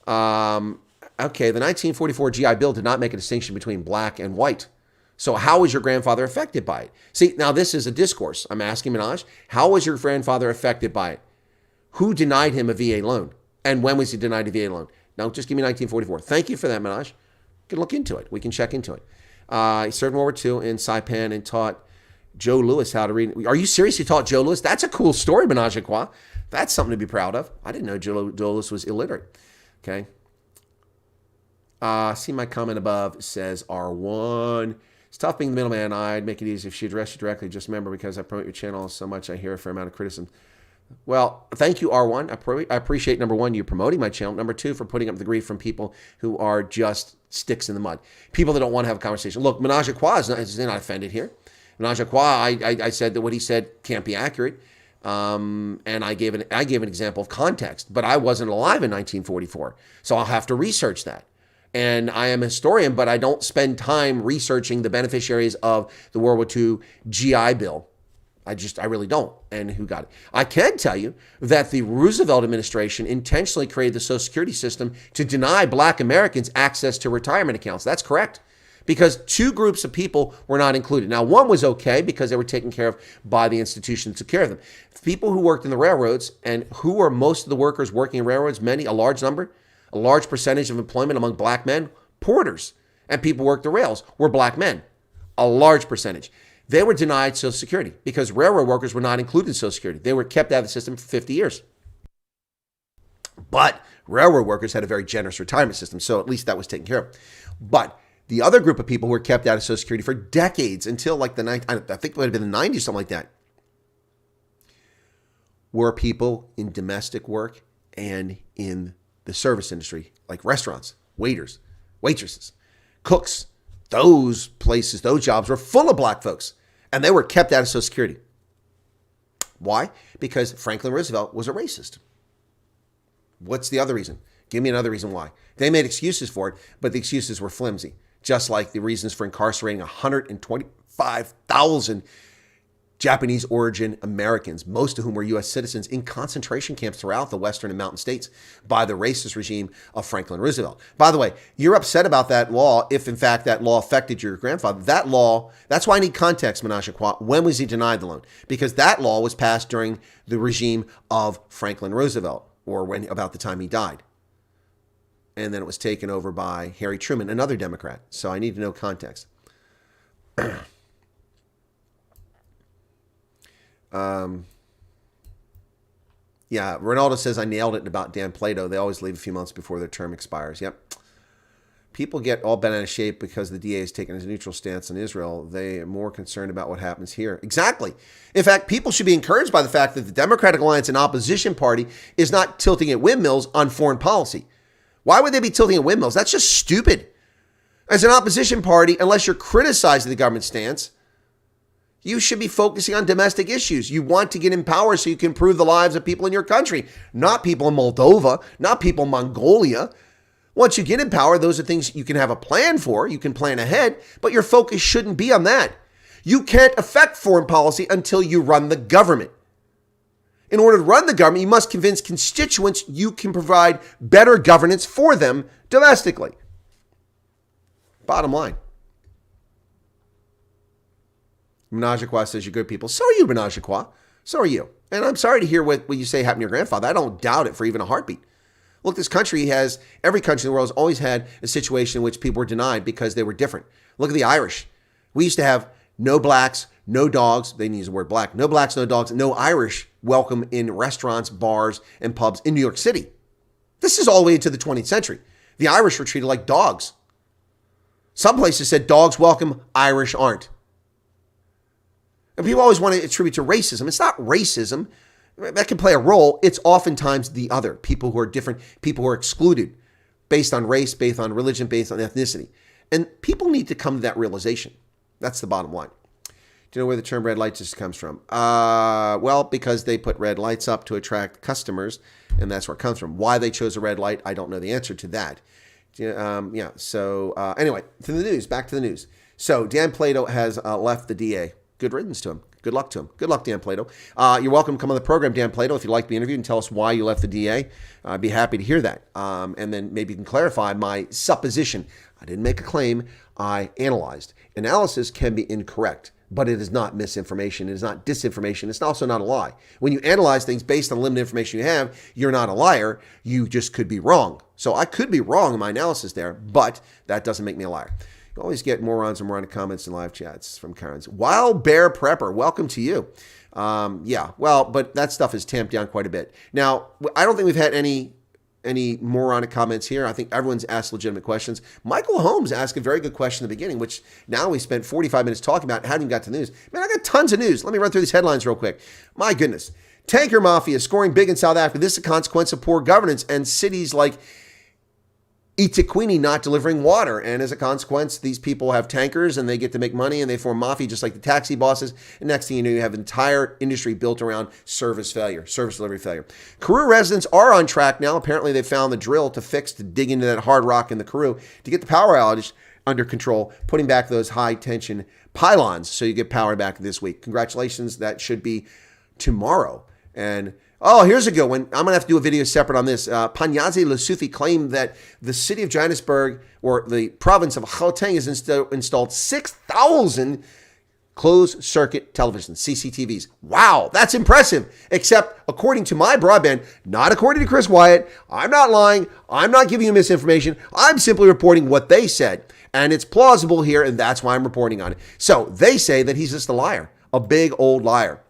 Okay, the 1944 GI Bill did not make a distinction between black and white. So how was your grandfather affected by it? See, now this is a discourse. I'm asking Menage, how was your grandfather affected by it? Who denied him a VA loan? And when was he denied a VA loan? Now, just give me 1944. Thank you for that, Menage. We can look into it. We can check into it. He served in World War II in Saipan and taught Joe Louis how to read. Are you serious? You taught Joe Louis? That's a cool story, Menage a Trois. That's something to be proud of. I didn't know Joe Louis was illiterate. Okay. See my comment above says R1. It's tough being the middleman. I'd make it easy if she addressed you directly. Just remember, because I promote your channel so much, I hear a fair amount of criticism. Well, thank you, R1. I appreciate, number one, you promoting my channel. Number two, for putting up the grief from people who are just sticks in the mud. People that don't want to have a conversation. Look, Menage a Trois is not offended here. Menage a Trois, I said that what he said can't be accurate. And I gave an example of context, but I wasn't alive in 1944. So I'll have to research that. And I am a historian, but I don't spend time researching the beneficiaries of the World War II GI Bill. I really don't. And who got it? I can tell you that the Roosevelt administration intentionally created the Social Security system to deny Black Americans access to retirement accounts. That's correct. Because two groups of people were not included. Now, one was okay because they were taken care of by the institution that took care of them. People who worked in the railroads, and who were most of the workers working in railroads, a large number, a large percentage of employment among Black men, porters, and people who worked the rails were Black men, a large percentage. They were denied Social Security because railroad workers were not included in Social Security. They were kept out of the system for 50 years. But railroad workers had a very generous retirement system, so at least that was taken care of. But the other group of people who were kept out of Social Security for decades, until like I think it might have been the 90s, something like that, were people in domestic work and in the service industry, like restaurants, waiters, waitresses, cooks. Those places, those jobs were full of Black folks, and they were kept out of Social Security. Why? Because Franklin Roosevelt was a racist. What's the other reason? Give me another reason why. They made excuses for it, but the excuses were flimsy, just like the reasons for incarcerating 125,000 Japanese origin Americans, most of whom were U.S. citizens, in concentration camps throughout the Western and Mountain States by the racist regime of Franklin Roosevelt. By the way, you're upset about that law if, in fact, that law affected your grandfather. That law, that's why I need context, Menage a Trois. When was he denied the loan? Because that law was passed during the regime of Franklin Roosevelt, or about the time he died. And then it was taken over by Harry Truman, another Democrat. So I need to know context. Yeah, Ronaldo says, I nailed it about Dan Plato. They always leave a few months before their term expires. Yep. People get all bent out of shape because the DA is taking a neutral stance on Israel. They are more concerned about what happens here. Exactly. In fact, people should be encouraged by the fact that the Democratic Alliance, an opposition party, is not tilting at windmills on foreign policy. Why would they be tilting at windmills? That's just stupid. As an opposition party, unless you're criticizing the government stance, you should be focusing on domestic issues. You want to get in power so you can improve the lives of people in your country, not people in Moldova, not people in Mongolia. Once you get in power, those are things you can have a plan for. You can plan ahead, but your focus shouldn't be on that. You can't affect foreign policy until you run the government. In order to run the government, you must convince constituents you can provide better governance for them domestically. Bottom line. Menage a Trois says, you're good people. So are you, Menage a Trois. So are you. And I'm sorry to hear what you say happened to your grandfather. I don't doubt it for even a heartbeat. Look, this country has, every country in the world has always had a situation in which people were denied because they were different. Look at the Irish. We used to have no blacks, no dogs. They didn't use the word black. No blacks, no dogs, no Irish welcome in restaurants, bars, and pubs in New York City. This is all the way into the 20th century. The Irish were treated like dogs. Some places said dogs welcome, Irish aren't. And people always want to attribute to racism. It's not racism. That can play a role. It's oftentimes the other. People who are different, people who are excluded based on race, based on religion, based on ethnicity. And people need to come to that realization. That's the bottom line. Do you know where the term red light just comes from? Well, because they put red lights up to attract customers, and that's where it comes from. Why they chose a red light, I don't know the answer to that. Anyway, to the news. Back to the news. So Dan Plato has left the DA. Good riddance to him. Good luck to him. Good luck, Dan Plato. You're welcome to come on the program, Dan Plato, if you'd like to be interviewed and tell us why you left the DA. I'd be happy to hear that. And then maybe you can clarify my supposition. I didn't make a claim. I analyzed. Analysis can be incorrect, but it is not misinformation. It is not disinformation. It's also not a lie. When you analyze things based on limited information you have, you're not a liar. You just could be wrong. So I could be wrong in my analysis there, but that doesn't make me a liar. You always get morons and moronic comments in live chats from Karens. Wild Bear Prepper, welcome to you. But that stuff is tamped down quite a bit. Now, I don't think we've had any moronic comments here. I think everyone's asked legitimate questions. Michael Holmes asked a very good question at the beginning, which now we spent 45 minutes talking about. Hadn't even got to the news. Man, I got tons of news. Let me run through these headlines real quick. My goodness. Tanker mafia scoring big in South Africa. This is a consequence of poor governance and cities like eThekwini not delivering water. And as a consequence, these people have tankers and they get to make money and they form mafia just like the taxi bosses. And next thing you know, you have an entire industry built around service delivery failure. Karoo residents are on track now. Apparently they found the drill to dig into that hard rock in the Karoo to get the power outage under control, putting back those high tension pylons so you get power back this week. Congratulations. That should be tomorrow. And here's a good one. I'm going to have to do a video separate on this. Panyazi Lesufi claimed that the city of Johannesburg, or the province of Gauteng, has installed 6,000 closed-circuit televisions, CCTVs. Wow, that's impressive. Except, according to my broadband, not according to Chris Wyatt. I'm not lying. I'm not giving you misinformation. I'm simply reporting what they said. And it's plausible here, and that's why I'm reporting on it. So they say that he's just a liar, a big old liar.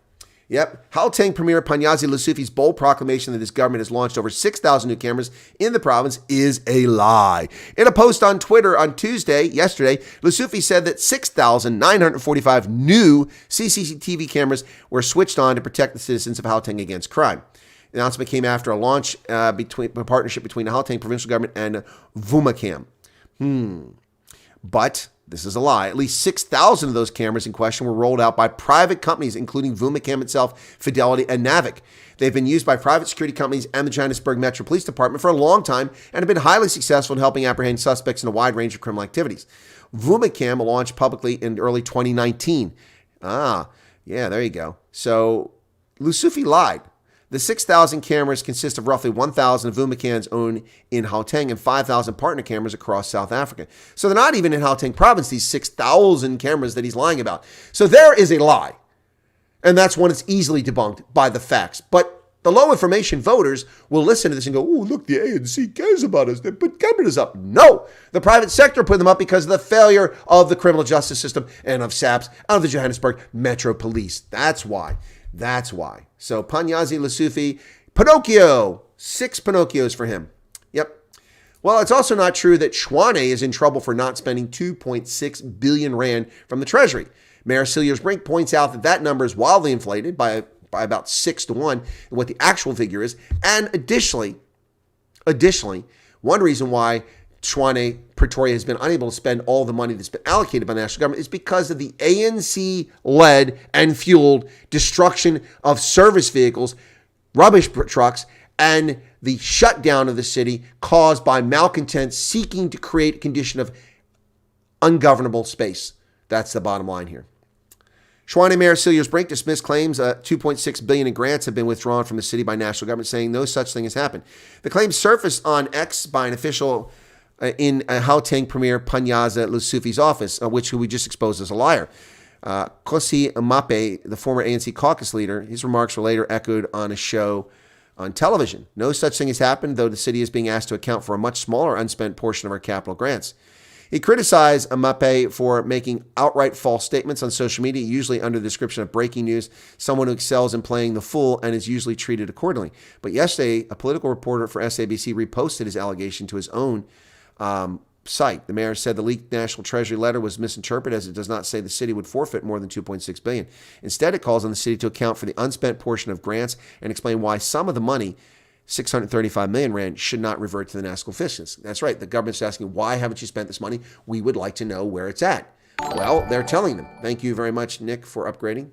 Yep. Gauteng Premier Panyazi Lesufi's bold proclamation that his government has launched over 6,000 new cameras in the province is a lie. In a post on Twitter on yesterday, Lesufi said that 6,945 new CCTV cameras were switched on to protect the citizens of Gauteng against crime. The announcement came after a launch partnership between the Gauteng provincial government and Vumacam. But this is a lie. At least 6,000 of those cameras in question were rolled out by private companies, including Vumacam itself, Fidelity, and Navic. They've been used by private security companies and the Johannesburg Metro Police Department for a long time and have been highly successful in helping apprehend suspects in a wide range of criminal activities. Vumacam launched publicly in early 2019. Yeah, there you go. So Lesufi lied. The 6,000 cameras consist of roughly 1,000 of Vumacam's own in Gauteng and 5,000 partner cameras across South Africa. So they're not even in Gauteng province, these 6,000 cameras that he's lying about. So there is a lie. And that's one that's easily debunked by the facts. But the low information voters will listen to this and go, oh, look, the ANC cares about us. They put cameras up. No, the private sector put them up because of the failure of the criminal justice system and of SAPS and of the Johannesburg Metro Police. That's why. So Panyazi Lesufi, Pinocchio, 6 Pinocchios for him. Yep. Well, it's also not true that Tshwane is in trouble for not spending 2.6 billion rand from the Treasury. Mayor Cilliers Brink points out that number is wildly inflated by about 6 to 1 and what the actual figure is. And additionally, one reason why Tshwane, Pretoria has been unable to spend all the money that's been allocated by the national government is because of the ANC-led and fueled destruction of service vehicles, rubbish trucks, and the shutdown of the city caused by malcontents seeking to create a condition of ungovernable space. That's the bottom line here. Tshwane Mayor Cilliers Brink dismissed claims $2.6 billion in grants have been withdrawn from the city by national government, saying no such thing has happened. The claims surfaced on X by an official in Gauteng Premier Panyazi Lesufi's office, who we just exposed as a liar. Kosi Mape, the former ANC caucus leader, his remarks were later echoed on a show on television. No such thing has happened, though the city is being asked to account for a much smaller unspent portion of our capital grants. He criticized Mape for making outright false statements on social media, usually under the description of breaking news, someone who excels in playing the fool and is usually treated accordingly. But yesterday, a political reporter for SABC reposted his allegation to his own site. The mayor said the leaked National Treasury letter was misinterpreted, as it does not say the city would forfeit more than $2.6 billion. Instead, it calls on the city to account for the unspent portion of grants and explain why some of the money, 635 million rand, should not revert to the national fiscus. That's right. The government's asking, why haven't you spent this money? We would like to know where it's at. Well, they're telling them. Thank you very much, Nick, for upgrading.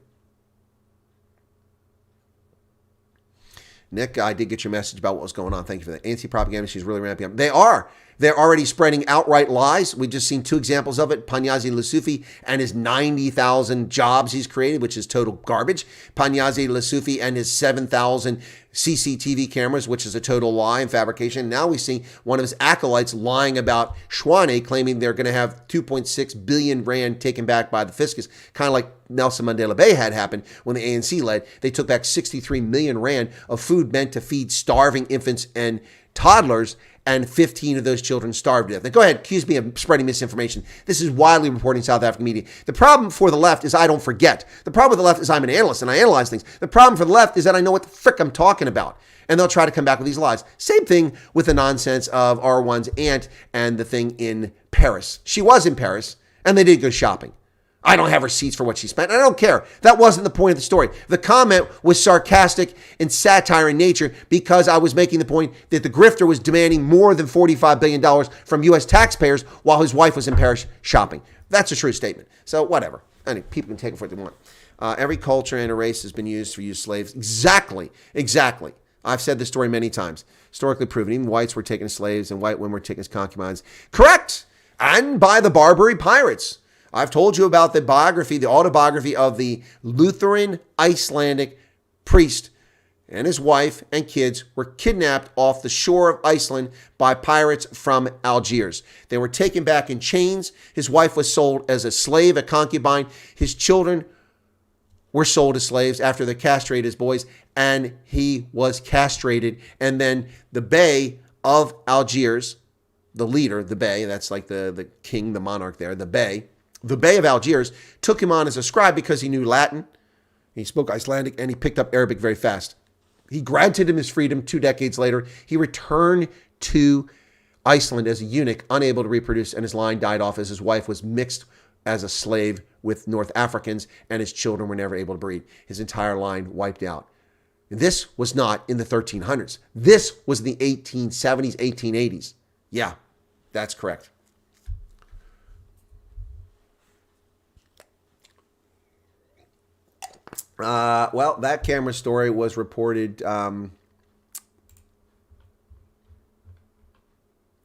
Nick, I did get your message about what was going on. Thank you for that. Anti-propaganda, she's really ramping up. They are. They're already spreading outright lies. We've just seen 2 examples of it. Panyazi Lesufi and his 90,000 jobs he's created, which is total garbage. Panyazi Lesufi and his 7,000 CCTV cameras, which is a total lie and fabrication. Now we see one of his acolytes lying about Tshwane, claiming they're going to have 2.6 billion rand taken back by the fiscus, kind of like Nelson Mandela Bay had happened when the ANC led. They took back 63 million rand of food meant to feed starving infants and toddlers, and 15 of those children starved to death. Now, go ahead, accuse me of spreading misinformation. This is widely reported in South African media. The problem for the left is I don't forget. The problem with the left is I'm an analyst and I analyze things. The problem for the left is that I know what the frick I'm talking about. And they'll try to come back with these lies. Same thing with the nonsense of R1's aunt and the thing in Paris. She was in Paris and they did go shopping. I don't have receipts for what she spent. I don't care. That wasn't the point of the story. The comment was sarcastic and satire in nature because I was making the point that the grifter was demanding more than $45 billion from U.S. taxpayers while his wife was in Paris shopping. That's a true statement. So whatever. Anyway, people can take it for what they want. Every culture and a race has been used for used slaves. Exactly. I've said this story many times. Historically proven. Even whites were taken as slaves and white women were taken as concubines. Correct. And by the Barbary pirates. I've told you about the autobiography of the Lutheran Icelandic priest, and his wife and kids were kidnapped off the shore of Iceland by pirates from Algiers. They were taken back in chains. His wife was sold as a slave, a concubine. His children were sold as slaves after they castrated his boys, and he was castrated. And then the Bey of Algiers, the leader, the Bey, that's like the king, the monarch there, the Bey of Algiers, took him on as a scribe because he knew Latin, he spoke Icelandic, and he picked up Arabic very fast. He granted him his freedom 2 decades later. He returned to Iceland as a eunuch, unable to reproduce, and his line died off as his wife was mixed as a slave with North Africans, and his children were never able to breed. His entire line wiped out. This was not in the 1300s. This was in the 1870s, 1880s. Yeah, that's correct. Well, that camera story was reported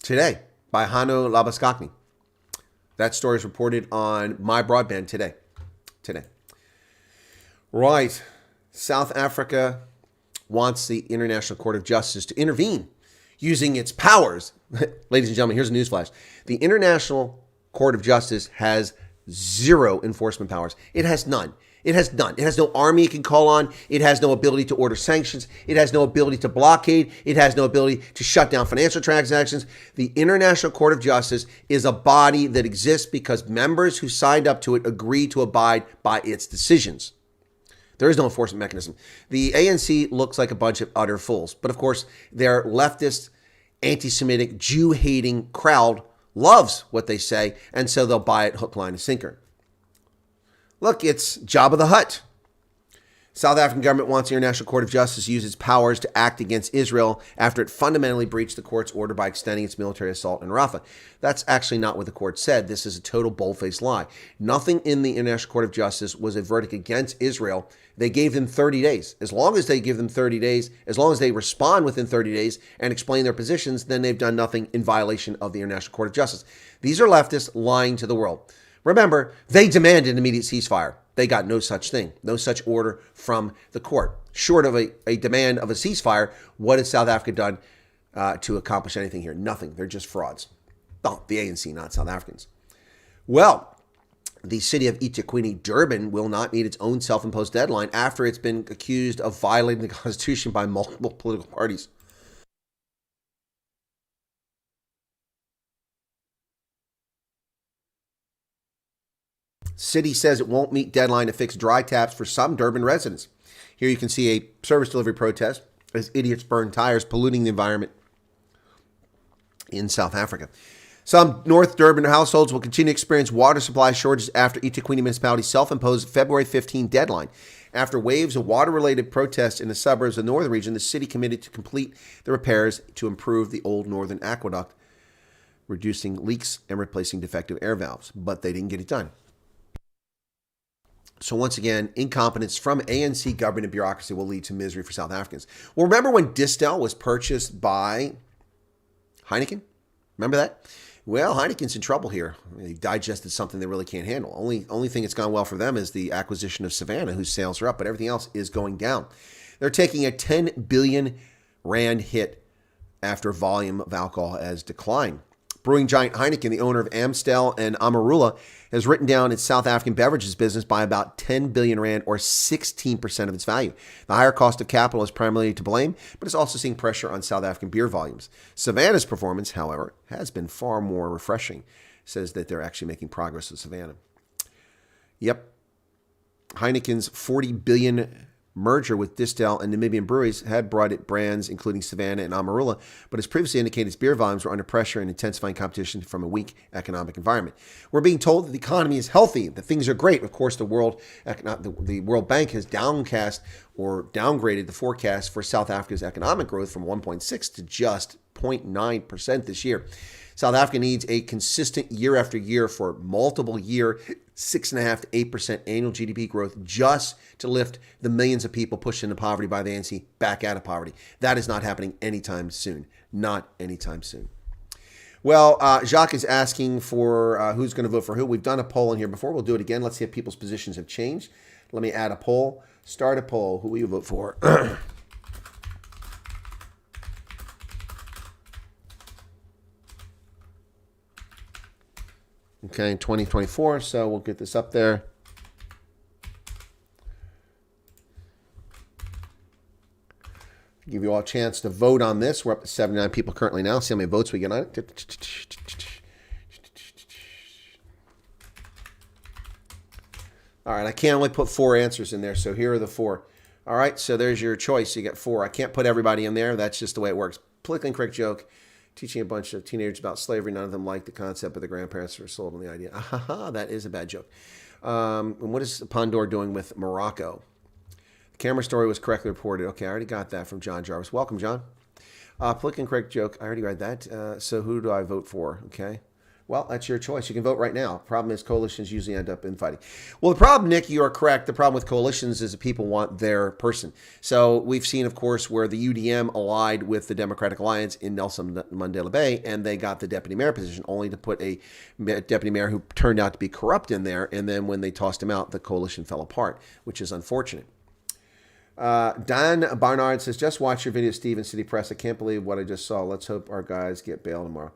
today by Hanno Labaskakni. That story is reported on my broadband today. Right. South Africa wants the International Court of Justice to intervene using its powers. Ladies and gentlemen, here's a newsflash. The International Court of Justice has zero enforcement powers. It has none. It has no army it can call on. It has no ability to order sanctions. It has no ability to blockade. It has no ability to shut down financial transactions. The International Court of Justice is a body that exists because members who signed up to it agree to abide by its decisions. There is no enforcement mechanism. The ANC looks like a bunch of utter fools. But of course, their leftist, anti-Semitic, Jew-hating crowd loves what they say, and so they'll buy it hook, line, and sinker. Look, it's Jabba the Hutt. South African government wants the International Court of Justice to use its powers to act against Israel after it fundamentally breached the court's order by extending its military assault in Rafah. That's actually not what the court said. This is a total bold-faced lie. Nothing in the International Court of Justice was a verdict against Israel. They gave them 30 days. As long as they give them 30 days, as long as they respond within 30 days and explain their positions, then they've done nothing in violation of the International Court of Justice. These are leftists lying to the world. Remember, they demanded an immediate ceasefire. They got no such thing, no such order from the court. Short of a demand of a ceasefire, what has South Africa done to accomplish anything here? Nothing. They're just frauds. Oh, the ANC, not South Africans. Well, the city of eThekwini, Durban, will not meet its own self-imposed deadline after it's been accused of violating the Constitution by multiple political parties. City says it won't meet deadline to fix dry taps for some Durban residents. Here you can see a service delivery protest as idiots burn tires, polluting the environment in South Africa. Some North Durban households will continue to experience water supply shortages after eThekwini municipality's self-imposed February 15 deadline. After waves of water-related protests in the suburbs of the northern region, the city committed to complete the repairs to improve the old northern aqueduct, reducing leaks and replacing defective air valves. But they didn't get it done. So once again, incompetence from ANC government and bureaucracy will lead to misery for South Africans. Well, remember when Distel was purchased by Heineken? Remember that? Well, Heineken's in trouble here. They digested something they really can't handle. Only thing that's gone well for them is the acquisition of Savannah, whose sales are up, but everything else is going down. They're taking a 10 billion rand hit after volume of alcohol has declined. Brewing giant Heineken, the owner of Amstel and Amarula, has written down its South African beverages business by about 10 billion rand or 16% of its value. The higher cost of capital is primarily to blame, but it's also seeing pressure on South African beer volumes. Savannah's performance, however, has been far more refreshing. It says that they're actually making progress with Savannah. Yep. Heineken's 40 billion merger with Distel and Namibian breweries had brought it brands including Savannah and Amarula, but as previously indicated, its beer volumes were under pressure and intensifying competition from a weak economic environment. We're being told that the economy is healthy, that things are great. Of course, the World Bank has downgraded the forecast for South Africa's economic growth from 1.6 to just 0.9% this year. South Africa needs a consistent year after year for multiple year 6.5 to 8% annual GDP growth just to lift the millions of people pushed into poverty by the ANC back out of poverty. That is not happening anytime soon. Not anytime soon. Well, Jacques is asking for who's going to vote for who. We've done a poll in here before. We'll do it again. Let's see if people's positions have changed. Let me add a poll. Start a poll. Who will you vote for? Okay, in 2024, so we'll get this up there. Give you all a chance to vote on this. We're up to 79 people currently now. See how many votes we get on it. All right, I can only put 4 answers in there, so here are the 4. All right, so there's your choice. You get 4. I can't put everybody in there. That's just the way it works. Politically incorrect joke. Teaching a bunch of teenagers about slavery. None of them liked the concept, but the grandparents were sold on the idea. That is a bad joke. And what is Pandor doing with Morocco? The camera story was correctly reported. Okay, I already got that from John Jarvis. Welcome, John. Politically incorrect joke. I already read that. So who do I vote for? Okay. Well, that's your choice. You can vote right now. Problem is coalitions usually end up infighting. Well, the problem, Nick, you are correct. The problem with coalitions is that people want their person. So we've seen, of course, where the UDM allied with the Democratic Alliance in Nelson Mandela Bay, and they got the deputy mayor position, only to put a deputy mayor who turned out to be corrupt in there. And then when they tossed him out, the coalition fell apart, which is unfortunate. Dan Barnard says, just watch your video, Steve, in City Press. I can't believe what I just saw. Let's hope our guys get bail tomorrow.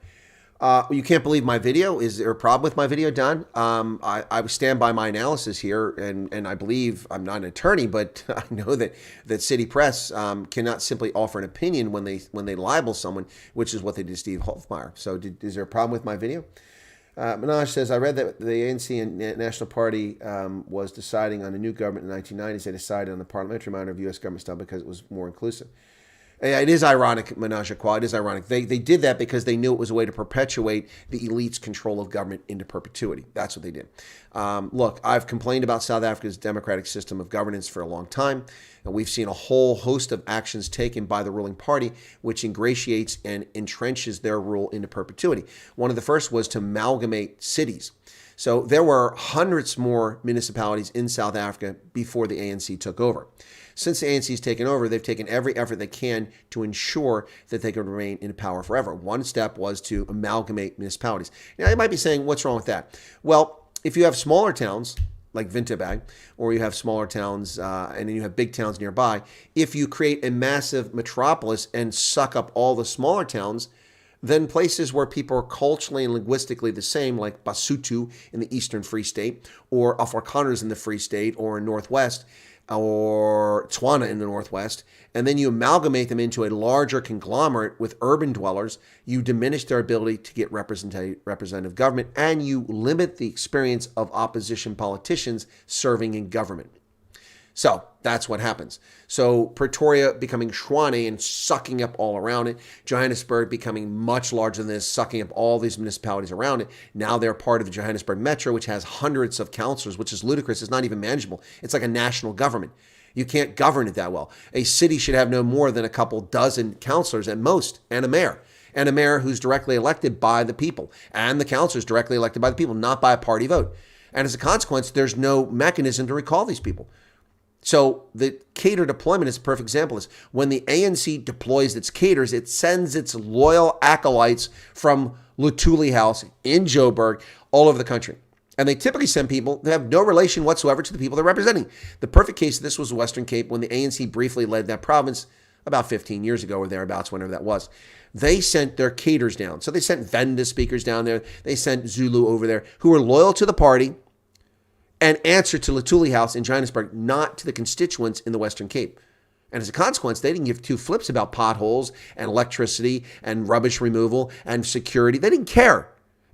You can't believe my video. Is there a problem with my video, Don? I stand by my analysis here, and I believe I'm not an attorney, but I know that City Press cannot simply offer an opinion when they libel someone, which is what they did to Steve Hofmeyer. So is there a problem with my video? Minaj says, I read that the ANC and National Party was deciding on a new government in the 1990s. They decided on the parliamentary minor of U.S. government style because it was more inclusive. It is ironic, Menage a Trois. It is ironic. They did that because they knew it was a way to perpetuate the elite's control of government into perpetuity. That's what they did. Look, I've complained about South Africa's democratic system of governance for a long time, and we've seen a whole host of actions taken by the ruling party, which ingratiates and entrenches their rule into perpetuity. One of the first was to amalgamate cities. So there were hundreds more municipalities in South Africa before the ANC took over. Since the ANC has taken over, they've taken every effort they can to ensure that they can remain in power forever. One step was to amalgamate municipalities. Now, you might be saying, what's wrong with that? Well, if you have smaller towns like Winterberg, or you have smaller towns and then you have big towns nearby, if you create a massive metropolis and suck up all the smaller towns, then places where people are culturally and linguistically the same, like Basotho in the Eastern Free State, or Afrikaners in the Free State, or in Northwest, or Tswana in the Northwest, and then you amalgamate them into a larger conglomerate with urban dwellers, you diminish their ability to get representative government, and you limit the experience of opposition politicians serving in government. So that's what happens. So Pretoria becoming Tshwane and sucking up all around it. Johannesburg becoming much larger than this, sucking up all these municipalities around it. Now they're part of the Johannesburg Metro, which has hundreds of councillors, which is ludicrous. It's not even manageable. It's like a national government. You can't govern it that well. A city should have no more than a couple dozen councillors at most, and a mayor. And a mayor who's directly elected by the people. And the councillors directly elected by the people, not by a party vote. And as a consequence, there's no mechanism to recall these people. So the cater deployment is a perfect example of this. When the ANC deploys its caters, it sends its loyal acolytes from Luthuli House in Joburg all over the country. And they typically send people that have no relation whatsoever to the people they're representing. The perfect case of this was Western Cape when the ANC briefly led that province about 15 years ago or thereabouts, whenever that was. They sent their caters down. So they sent Venda speakers down there. They sent Zulu over there who were loyal to the party and answer to Luthuli House in Johannesburg, not to the constituents in the Western Cape. And as a consequence, they didn't give two flips about potholes and electricity and rubbish removal and security. They didn't care.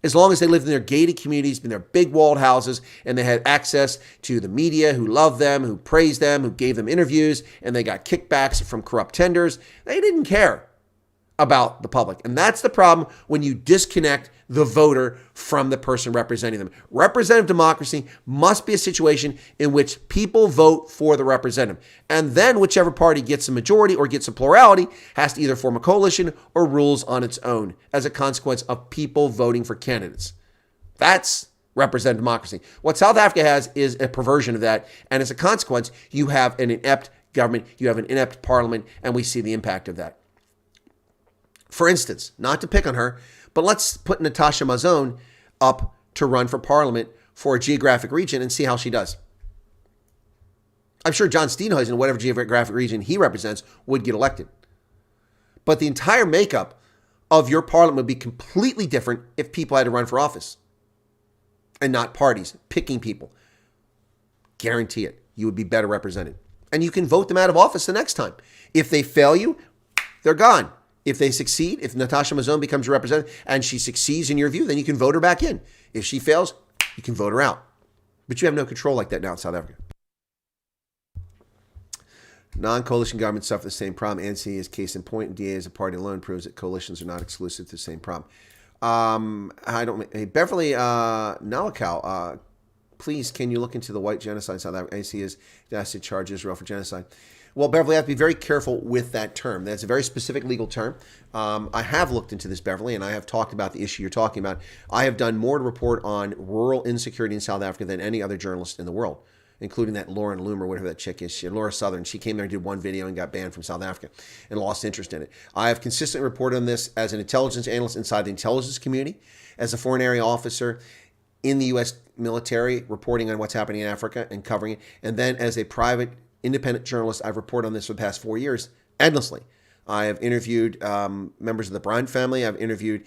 As long as they lived in their gated communities, in their big walled houses, and they had access to the media who loved them, who praised them, who gave them interviews, and they got kickbacks from corrupt tenders, they didn't care about the public. And that's the problem when you disconnect the voter from the person representing them. Representative democracy must be a situation in which people vote for the representative. And then whichever party gets a majority or gets a plurality has to either form a coalition or rules on its own as a consequence of people voting for candidates. That's representative democracy. What South Africa has is a perversion of that. And as a consequence, you have an inept government, you have an inept parliament, and we see the impact of that. For instance, not to pick on her, but let's put Natasha Mazone up to run for parliament for a geographic region and see how she does. I'm sure John Steenhuisen, in whatever geographic region he represents, would get elected. But the entire makeup of your parliament would be completely different if people had to run for office and not parties, picking people. Guarantee it. You would be better represented. And you can vote them out of office the next time. If they fail you, they're gone. If they succeed, if Natasha Mazone becomes your representative and she succeeds in your view, then you can vote her back in. If she fails, you can vote her out. But you have no control like that now in South Africa. Non-coalition governments suffer the same problem. ANC is case in point, and DA as a party alone proves that coalitions are not exclusive to the same problem. Hey, Beverly Nalakau, please, can you look into the white genocide in South Africa? ANC is asked to charge Israel for genocide. Well, Beverly, I have to be very careful with that term. That's a very specific legal term. I have looked into this, Beverly, and I have talked about the issue you're talking about. I have done more to report on rural insecurity in South Africa than any other journalist in the world, including that Lauren Loom or whatever that chick is. Laura Southern. She came there and did one video and got banned from South Africa and lost interest in it. I have consistently reported on this as an intelligence analyst inside the intelligence community, as a foreign area officer in the U.S. military, reporting on what's happening in Africa and covering it, and then as a private independent journalist. I've reported on this for the past 4 years endlessly. I have interviewed members of the Bryant family. I've interviewed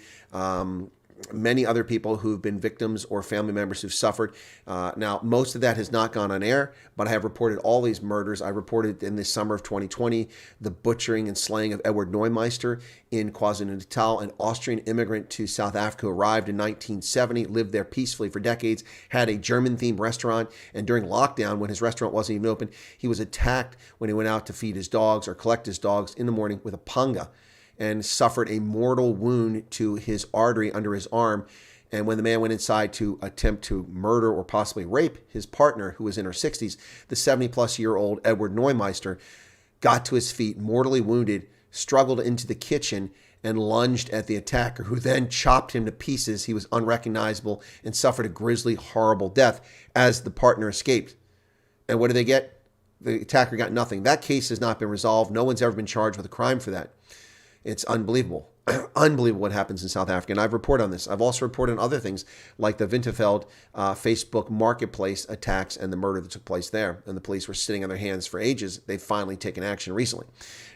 many other people who've been victims or family members who've suffered. Now, most of that has not gone on air, but I have reported all these murders. I reported in the summer of 2020 the butchering and slaying of Edward Neumeister in KwaZulu-Natal, an Austrian immigrant to South Africa who arrived in 1970, lived there peacefully for decades, had a German-themed restaurant, and during lockdown, when his restaurant wasn't even open, he was attacked when he went out to feed his dogs or collect his dogs in the morning with a panga, and suffered a mortal wound to his artery under his arm. And when the man went inside to attempt to murder or possibly rape his partner, who was in her 60s, the 70-plus-year-old Edward Neumeister got to his feet, mortally wounded, struggled into the kitchen, and lunged at the attacker, who then chopped him to pieces. He was unrecognizable and suffered a grisly, horrible death as the partner escaped. And what did they get? The attacker got nothing. That case has not been resolved. No one's ever been charged with a crime for that. It's unbelievable. Unbelievable what happens in South Africa. And I've reported on this. I've also reported on other things like the Winterveld Facebook marketplace attacks and the murder that took place there. And the police were sitting on their hands for ages. They've finally taken action recently.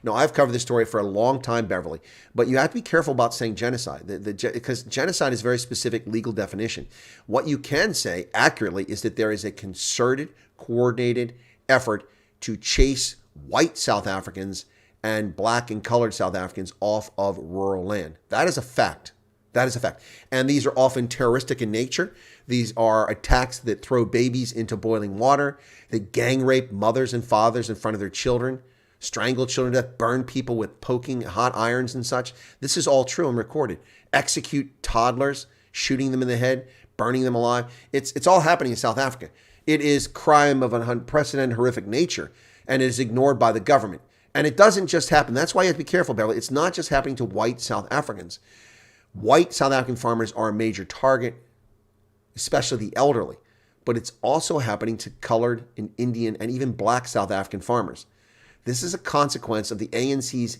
Now, I've covered this story for a long time, Beverly, but you have to be careful about saying genocide because genocide is a very specific legal definition. What you can say accurately is that there is a concerted, coordinated effort to chase white South Africans and black and colored South Africans off of rural land. That is a fact. That is a fact. And these are often terroristic in nature. These are attacks that throw babies into boiling water, that gang rape mothers and fathers in front of their children, strangle children to death, burn people with poking hot irons and such. This is all true and recorded. Execute toddlers, shooting them in the head, burning them alive. It's all happening in South Africa. It is crime of an unprecedented, horrific nature, and it is ignored by the government. And it doesn't just happen. That's why you have to be careful, Beverly. It's not just happening to white South Africans. White South African farmers are a major target, especially the elderly. But it's also happening to colored and Indian and even black South African farmers. This is a consequence of the ANC's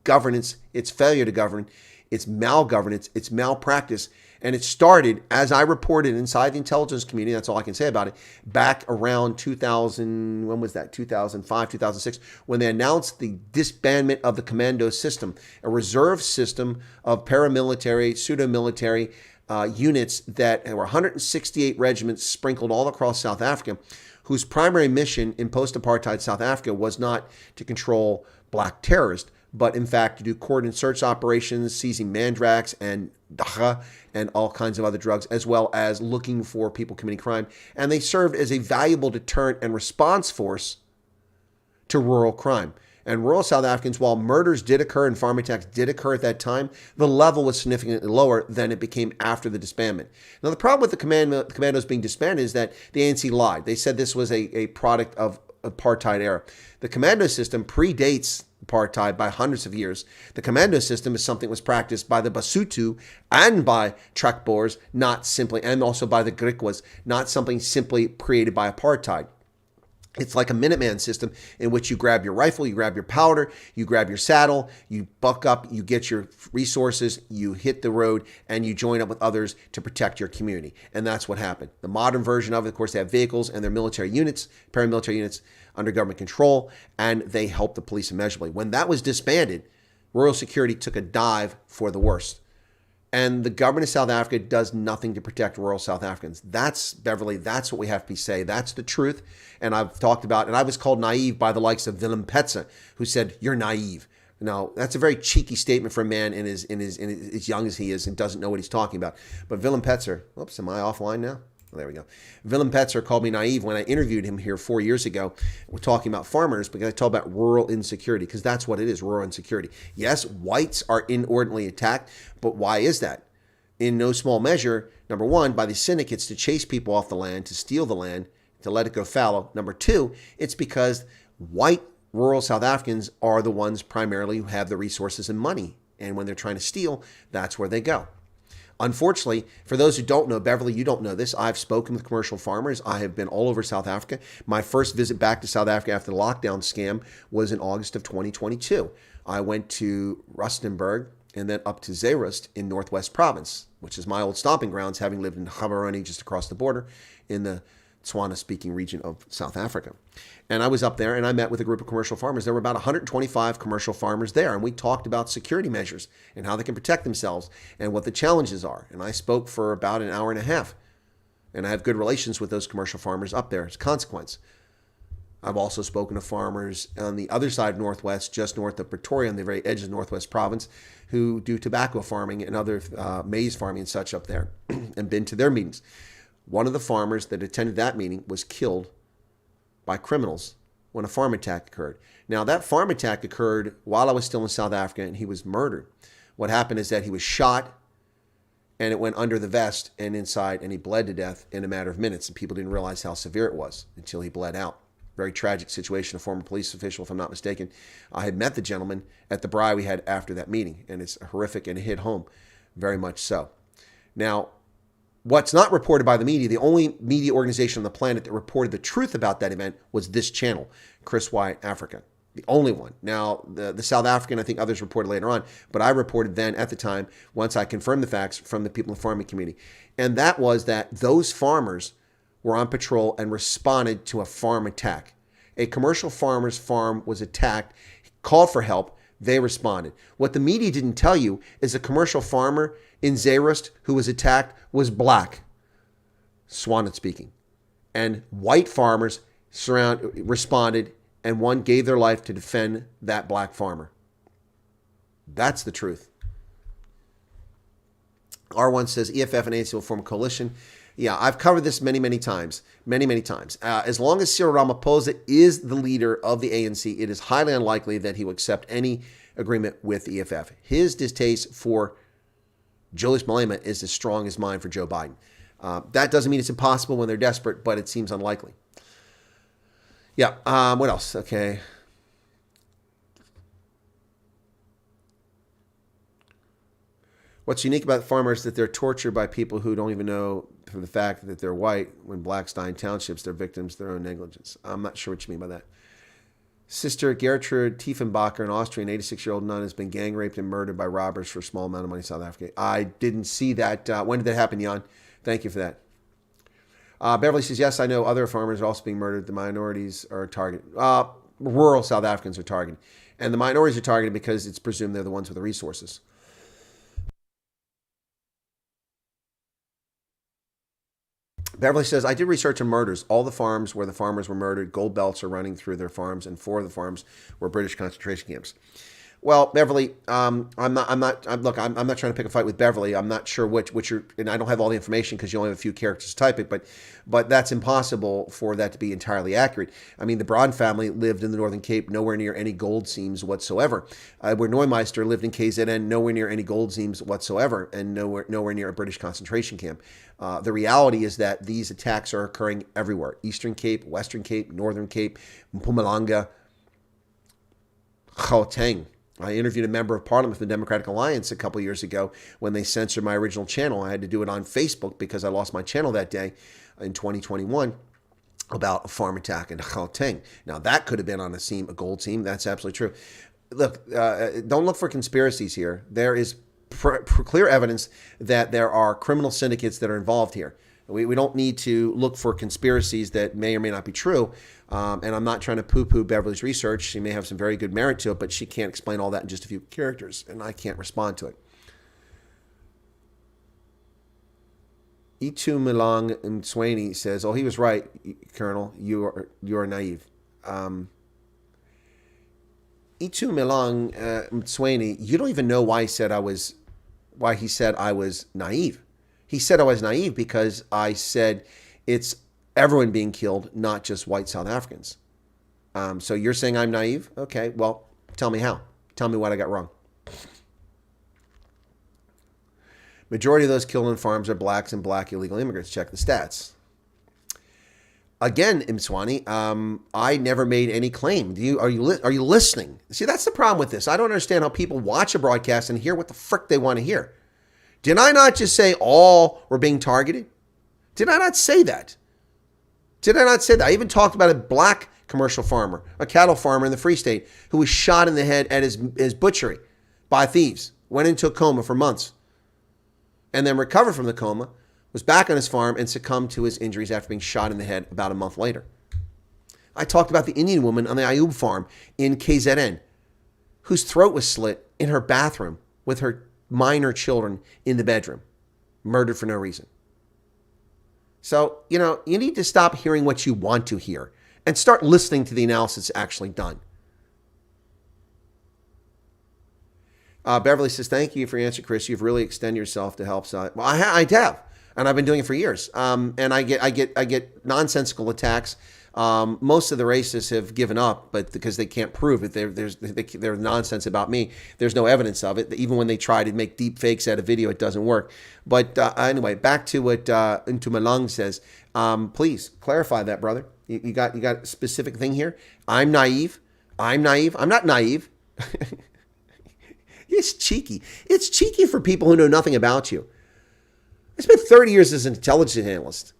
governance, its failure to govern, its malgovernance, its malpractice. And it started, as I reported inside the intelligence community, that's all I can say about it, back around 2000, when was that? 2005, 2006, when they announced the disbandment of the commando system, a reserve system of paramilitary, pseudo-military units that were 168 regiments sprinkled all across South Africa, whose primary mission in post-apartheid South Africa was not to control black terrorists, but in fact to do coordinated search operations, seizing mandrax and dacha, and all kinds of other drugs, as well as looking for people committing crime. And they served as a valuable deterrent and response force to rural crime. And rural South Africans, while murders did occur and farm attacks did occur at that time, the level was significantly lower than it became after the disbandment. Now, the problem with the commandos being disbanded is that the ANC lied. They said this was a product of apartheid era. The commando system predates apartheid by hundreds of years. The commando system is something that was practiced by the Basotho and by Trakbors, not simply, and also by the Griquas, not something simply created by apartheid. It's like a Minuteman system in which you grab your rifle, you grab your powder, you grab your saddle, you buck up, you get your resources, you hit the road, and you join up with others to protect your community. And that's what happened. The modern version of it, of course, they have vehicles and their military units, paramilitary units under government control, and they help the police immeasurably. When that was disbanded, rural security took a dive for the worst. And the government of South Africa does nothing to protect rural South Africans. That's, Beverly, that's what we have to say. That's the truth. And I've talked about, and I was called naive by the likes of Willem Petze, who said, "You're naive." Now, that's a very cheeky statement for a man in as young as he is and doesn't know what he's talking about. But Willem Petzer, oops, am I offline now? Oh, there we go. Willem Petzer called me naive when I interviewed him here 4 years ago. We're talking about farmers because I talk about rural insecurity, because that's what it is, rural insecurity. Yes, whites are inordinately attacked, but why is that? In no small measure, number one, by the syndicates to chase people off the land, to steal the land, to let it go fallow. Number two, it's because white rural South Africans are the ones primarily who have the resources and money. And when they're trying to steal, that's where they go. Unfortunately, for those who don't know, Beverly, you don't know this, I've spoken with commercial farmers. I have been all over South Africa. My first visit back to South Africa after the lockdown scam was in August of 2022. I went to Rustenburg and then up to Zeerust in Northwest Province, which is my old stomping grounds, having lived in Gaborone just across the border in the Tswana-speaking region of South Africa. And I was up there and I met with a group of commercial farmers. There were about 125 commercial farmers there. And we talked about security measures and how they can protect themselves and what the challenges are. And I spoke for about an hour and a half. And I have good relations with those commercial farmers up there as a consequence. I've also spoken to farmers on the other side of Northwest, just north of Pretoria, on the very edge of Northwest Province, who do tobacco farming and other maize farming and such up there, and been to their meetings. One of the farmers that attended that meeting was killed by criminals when a farm attack occurred. Now, that farm attack occurred while I was still in South Africa, and he was murdered. What happened is that he was shot, and it went under the vest and inside, and he bled to death in a matter of minutes, and people didn't realize how severe it was until he bled out. Very tragic situation. A former police official, if I'm not mistaken. I had met the gentleman at the braai we had after that meeting, and it's horrific, and it hit home very much so. Now, what's not reported by the media, the only media organization on the planet that reported the truth about that event was this channel, Chris Wyatt Africa. The only one. Now, the South African, I think others reported later on, but I reported then at the time, once I confirmed the facts from the people in the farming community. And that was that those farmers were on patrol and responded to a farm attack. A commercial farmer's farm was attacked, called for help, they responded. What the media didn't tell you is a commercial farmer in Zeerust who was attacked was black, Tswana speaking. And white farmers responded, and one gave their life to defend that black farmer. That's the truth. R1 says EFF and ANC will form a coalition. Yeah, I've covered this many times. Many times. As long as Cyril Ramaphosa is the leader of the ANC, it is highly unlikely that he will accept any agreement with EFF. His distaste for Julius Malema is as strong as mine for Joe Biden. That doesn't mean it's impossible when they're desperate, but it seems unlikely. Yeah, what else? Okay. What's unique about farmers is that they're tortured by people who don't even know from the fact that they're white. When blacks die in townships, they're victims of their own negligence. I'm not sure what you mean by that. Sister Gertrude Tiefenbacher, an Austrian 86-year-old nun, has been gang raped and murdered by robbers for a small amount of money in South Africa. I didn't see that. When did that happen, Jan? Thank you for that. Beverly says, yes, I know other farmers are also being murdered. The minorities are targeted. Rural South Africans are targeted. And the minorities are targeted because it's presumed they're the ones with the resources. Beverly says, I did research on murders. All the farms where the farmers were murdered, gold belts are running through their farms, and 4 of the farms were British concentration camps. Well, Beverly, I'm not trying to pick a fight with Beverly. I'm not sure which are, and I don't have all the information because you only have a few characters to type it, but that's impossible for that to be entirely accurate. I mean, the Braun family lived in the Northern Cape, nowhere near any gold seams whatsoever. Where Neumeister lived in KZN, nowhere near any gold seams whatsoever, and nowhere near a British concentration camp. The reality is that these attacks are occurring everywhere: Eastern Cape, Western Cape, Northern Cape, Mpumalanga, Gauteng. I interviewed a member of parliament from the Democratic Alliance a couple years ago when they censored my original channel. I had to do it on Facebook because I lost my channel that day in 2021 about a farm attack in Gauteng. Now, that could have been on a gold seam. That's absolutely true. Look, don't look for conspiracies here. There is clear evidence that there are criminal syndicates that are involved here. We don't need to look for conspiracies that may or may not be true. And I'm not trying to poo-poo Beverly's research. She may have some very good merit to it, but she can't explain all that in just a few characters, and I can't respond to it. E2 Milang Mswani says, "Oh, he was right, Colonel. You are naive." E2 Milang Mswani, you don't even know why he said I was naive. He said I was naive because I said it's everyone being killed, not just white South Africans. So you're saying I'm naive? Okay, well, tell me how. Tell me what I got wrong. Majority of those killed on farms are blacks and black illegal immigrants. Check the stats. Again, Imswani, I never made any claim. Are you listening? See, that's the problem with this. I don't understand how people watch a broadcast and hear what the frick they want to hear. Did I not just say all were being targeted? Did I not say that? I even talked about a black commercial farmer, a cattle farmer in the Free State, who was shot in the head at his butchery by thieves, went into a coma for months, and then recovered from the coma, was back on his farm, and succumbed to his injuries after being shot in the head about a month later. I talked about the Indian woman on the Ayub farm in KZN, whose throat was slit in her bathroom with her minor children in the bedroom, murdered for no reason. So, you need to stop hearing what you want to hear and start listening to the analysis actually done. Beverly says, "Thank you for your answer, Chris. You've really extended yourself to help." Well, I have, and I've been doing it for years. And I get nonsensical attacks. Most of the racists have given up, but because they can't prove it, they're nonsense about me. There's no evidence of it. Even when they try to make deep fakes out of video, it doesn't work. But anyway, back to what Ntumalung says. Please clarify that, brother. You got a specific thing here. I'm naive. I'm not naive. It's cheeky. It's cheeky for people who know nothing about you. I spent 30 years as an intelligence analyst.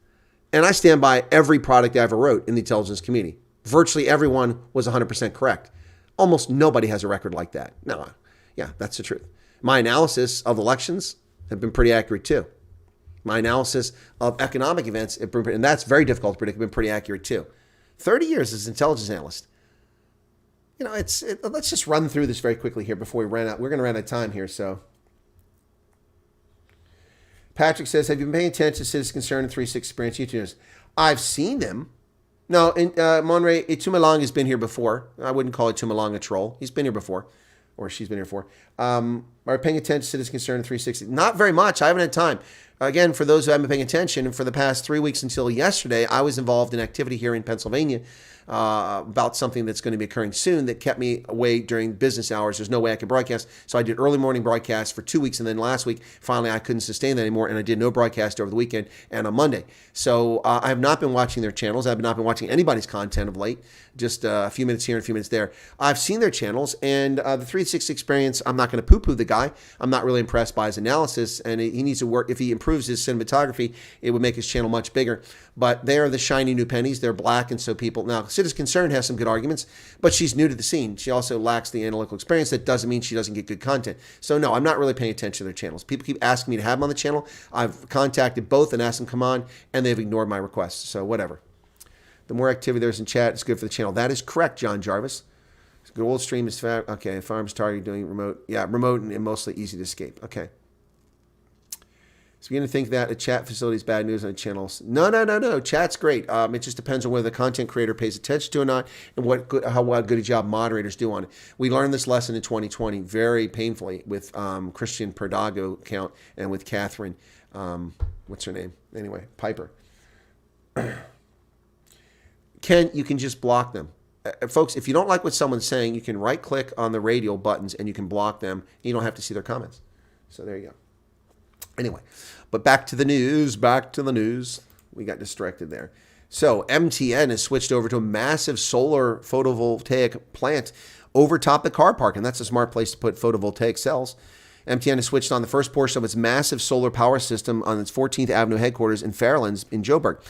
And I stand by every product I ever wrote in the intelligence community. Virtually everyone was 100% correct. Almost nobody has a record like that. No, yeah, that's the truth. My analysis of elections have been pretty accurate too. My analysis of economic events, and that's very difficult to predict, have been pretty accurate too. 30 years as an intelligence analyst. Let's just run through this very quickly here before we run out. We're going to run out of time here, so. Patrick says, "Have you been paying attention to Citizen Concern and 360 Experience YouTubers?" I've seen them. No, Monray Itumalong has been here before. I wouldn't call Itumalong a troll. He's been here before, or she's been here before. Are paying attention to Citizen Concern and 360? Not very much. I haven't had time. Again, for those who haven't been paying attention, for the past 3 weeks until yesterday, I was involved in activity here in Pennsylvania about something that's going to be occurring soon that kept me away during business hours. There's no way I could broadcast. So I did early morning broadcasts for 2 weeks. And then last week, finally, I couldn't sustain that anymore. And I did no broadcast over the weekend and on Monday. So I have not been watching their channels. I've not been watching anybody's content of late. Just a few minutes here and a few minutes there. I've seen their channels, and the 360 Experience, I'm not going to poo-poo the guy. I'm not really impressed by his analysis, and he needs to work. If he improves his cinematography, it would make his channel much bigger. But they are the shiny new pennies. They're black, and so people... Now, Citizen Concern has some good arguments, but she's new to the scene. She also lacks the analytical experience. That doesn't mean she doesn't get good content. So, no, I'm not really paying attention to their channels. People keep asking me to have them on the channel. I've contacted both and asked them to come on, and they've ignored my requests. So, whatever. The more activity there's in chat, it's good for the channel. That is correct, John Jarvis. Good old stream is fat. Okay, farms target doing remote. Yeah, remote and mostly easy to escape. Okay. So you're going to think that a chat facility is bad news on a channel. No. Chat's great. It just depends on whether the content creator pays attention to it or not, and how good a job moderators do on it. We learned this lesson in 2020 very painfully with Christian Perdago account and with Catherine, what's her name? Anyway, Piper. You can just block them. Folks, if you don't like what someone's saying, you can right-click on the radial buttons and you can block them. You don't have to see their comments. So there you go. Anyway, but back to the news. We got distracted there. So MTN has switched over to a massive solar photovoltaic plant over top the car park, and that's a smart place to put photovoltaic cells. MTN has switched on the first portion of its massive solar power system on its 14th Avenue headquarters in Fairlands in Joburg.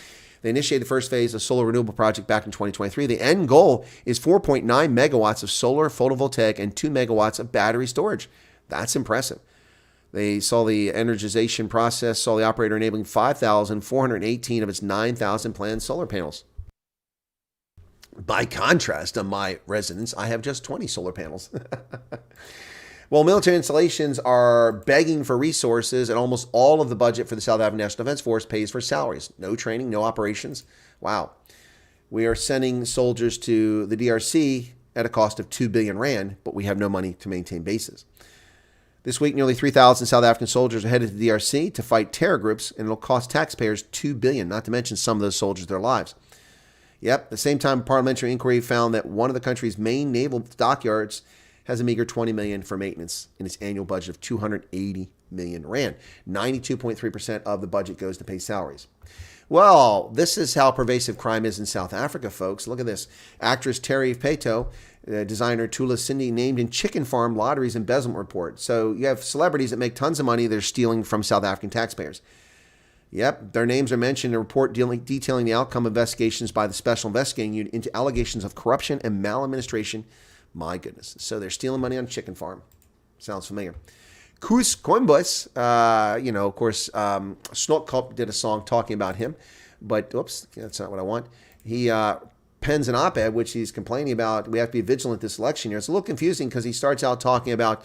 They initiated the first phase of the solar renewable project back in 2023. The end goal is 4.9 megawatts of solar photovoltaic and 2 megawatts of battery storage. That's impressive. They saw the energization process, saw the operator enabling 5,418 of its 9,000 planned solar panels. By contrast, on my residence, I have just 20 solar panels. Well, military installations are begging for resources, and almost all of the budget for the South African National Defense Force pays for salaries. No training, no operations. Wow. We are sending soldiers to the DRC at a cost of 2 billion rand, but we have no money to maintain bases. This week, nearly 3,000 South African soldiers are headed to the DRC to fight terror groups, and it'll cost taxpayers 2 billion, not to mention some of those soldiers their lives. Yep, at the same time, a parliamentary inquiry found that one of the country's main naval dockyards has a meager 20 million for maintenance in its annual budget of 280 million rand. 92.3% of the budget goes to pay salaries. Well, this is how pervasive crime is in South Africa, folks. Look at this. Actress Terry Peto, designer Tula Cindy named in chicken farm lotteries embezzlement report. So you have celebrities that make tons of money they're stealing from South African taxpayers. Yep, their names are mentioned in a report detailing the outcome of investigations by the Special Investigating Unit into allegations of corruption and maladministration. My goodness. So they're stealing money on a chicken farm. Sounds familiar. Koos Koimbos, of course, Snotkop did a song talking about him, but oops, that's not what I want. He pens an op-ed, which he's complaining about. We have to be vigilant this election year. It's a little confusing because he starts out talking about,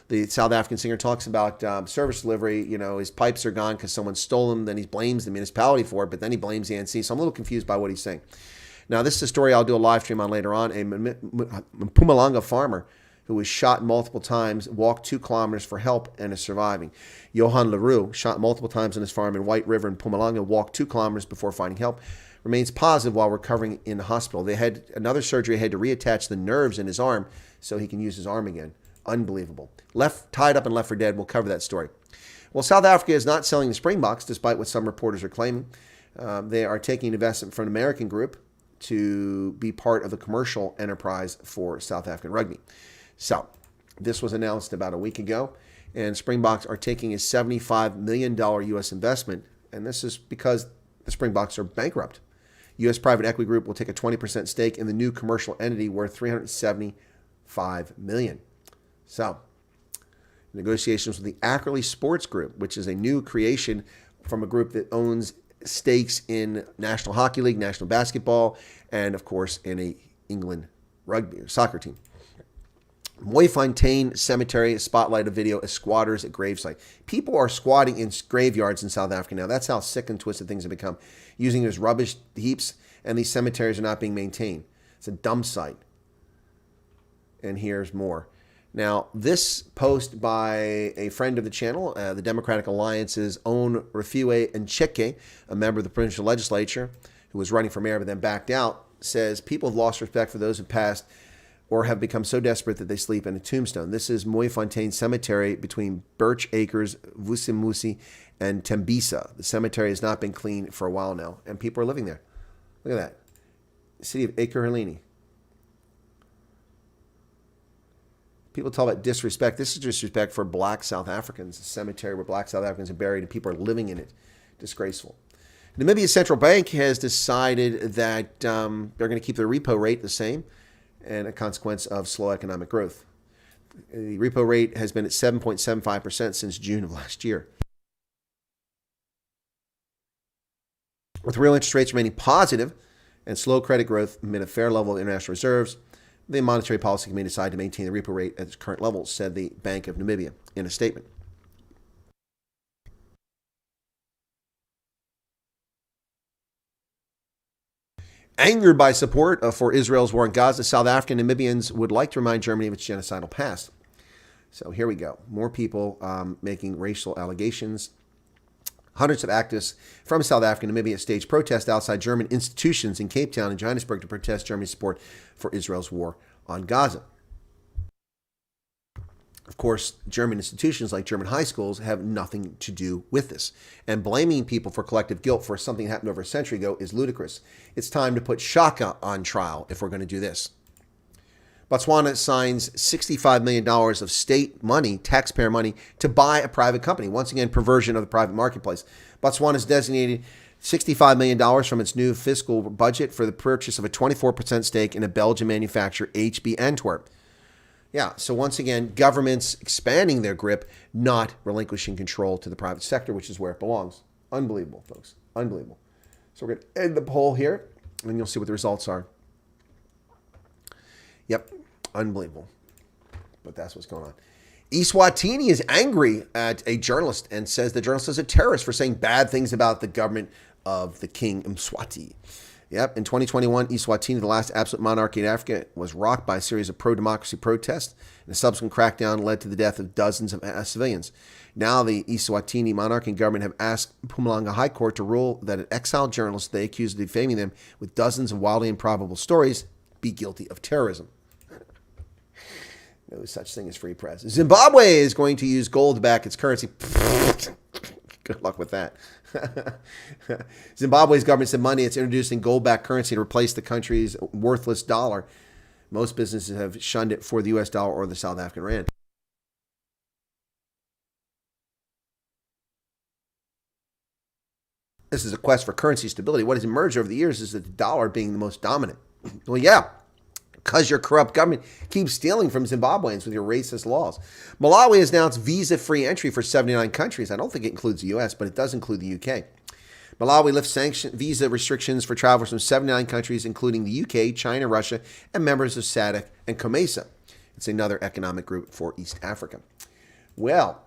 the South African singer talks about service delivery. His pipes are gone because someone stole them. Then he blames the municipality for it, but then he blames the ANC. So I'm a little confused by what he's saying. Now, this is a story I'll do a live stream on later on. A Mpumalanga farmer who was shot multiple times, walked 2 kilometers for help, and is surviving. Johan Leroux, shot multiple times on his farm in White River in Mpumalanga, walked 2 kilometers before finding help, remains positive while recovering in the hospital. They had another surgery, had to reattach the nerves in his arm so he can use his arm again. Unbelievable. Tied up and left for dead. We'll cover that story. Well, South Africa is not selling the Springboks, despite what some reporters are claiming. They are taking investment from an American group to be part of the commercial enterprise for South African rugby. So this was announced about a week ago, and Springboks are taking a $75 million U.S. investment, and this is because the Springboks are bankrupt. U.S. private equity group will take a 20% stake in the new commercial entity worth $375 million. So negotiations with the Ackerley Sports Group, which is a new creation from a group that owns stakes in National Hockey League, National Basketball, and of course in a England rugby or soccer team. Moyfontaine Cemetery spotlight a video of squatters at gravesite. People are squatting in graveyards in South Africa now. That's how sick and twisted things have become. Using those rubbish heaps, and these cemeteries are not being maintained. It's a dump site. And here's more. Now, this post by a friend of the channel, the Democratic Alliance's own Refiwe Ncheke, a member of the provincial legislature who was running for mayor but then backed out, says people have lost respect for those who passed or have become so desperate that they sleep in a tombstone. This is Moyfontaine Cemetery between Birch Acres, Vusimusi, and Tembisa. The cemetery has not been cleaned for a while now, and people are living there. Look at that. The city of Ekurhuleni. People talk about disrespect. This is disrespect for black South Africans. A cemetery where black South Africans are buried and people are living in it. Disgraceful. Namibia's central bank has decided that they're going to keep their repo rate the same, and a consequence of slow economic growth. The repo rate has been at 7.75% since June of last year. With real interest rates remaining positive and slow credit growth amid a fair level of international reserves, the Monetary Policy Committee decided to maintain the repo rate at its current level, said the Bank of Namibia in a statement. Angered by support for Israel's war in Gaza, South African Namibians would like to remind Germany of its genocidal past. So here we go. More people making racial allegations. Hundreds of activists from South Africa and Namibia staged protests outside German institutions in Cape Town and Johannesburg to protest Germany's support for Israel's war on Gaza. Of course, German institutions like German high schools have nothing to do with this. And blaming people for collective guilt for something that happened over a century ago is ludicrous. It's time to put Shaka on trial if we're going to do this. Botswana signs $65 million of state money, taxpayer money, to buy a private company. Once again, perversion of the private marketplace. Botswana has designated $65 million from its new fiscal budget for the purchase of a 24% stake in a Belgian manufacturer, HB Antwerp. Yeah, so once again, governments expanding their grip, not relinquishing control to the private sector, which is where it belongs. Unbelievable, folks. Unbelievable. So we're going to end the poll here, and you'll see what the results are. Yep. Unbelievable. But that's what's going on. Eswatini is angry at a journalist and says the journalist is a terrorist for saying bad things about the government of the King Mswati. Yep. In 2021, Eswatini, the last absolute monarchy in Africa, was rocked by a series of pro-democracy protests, and a subsequent crackdown led to the death of dozens of civilians. Now, the Eswatini monarchy and government have asked Mpumalanga High Court to rule that an exiled journalist they accuse of defaming them with dozens of wildly improbable stories be guilty of terrorism. No such thing as free press. Zimbabwe is going to use gold to back its currency. Good luck with that. Zimbabwe's government said Monday it's introducing gold-backed currency to replace the country's worthless dollar. Most businesses have shunned it for the U.S. dollar or the South African rand. This is a quest for currency stability. What has emerged over the years is that the dollar being the most dominant. Well, yeah. Because your corrupt government keeps stealing from Zimbabweans with your racist laws. Malawi has announced visa-free entry for 79 countries. I don't think it includes the U.S., but it does include the UK. Malawi lifts visa restrictions for travelers from 79 countries, including the UK, China, Russia, and members of SADC and COMESA. It's another economic group for East Africa. Well,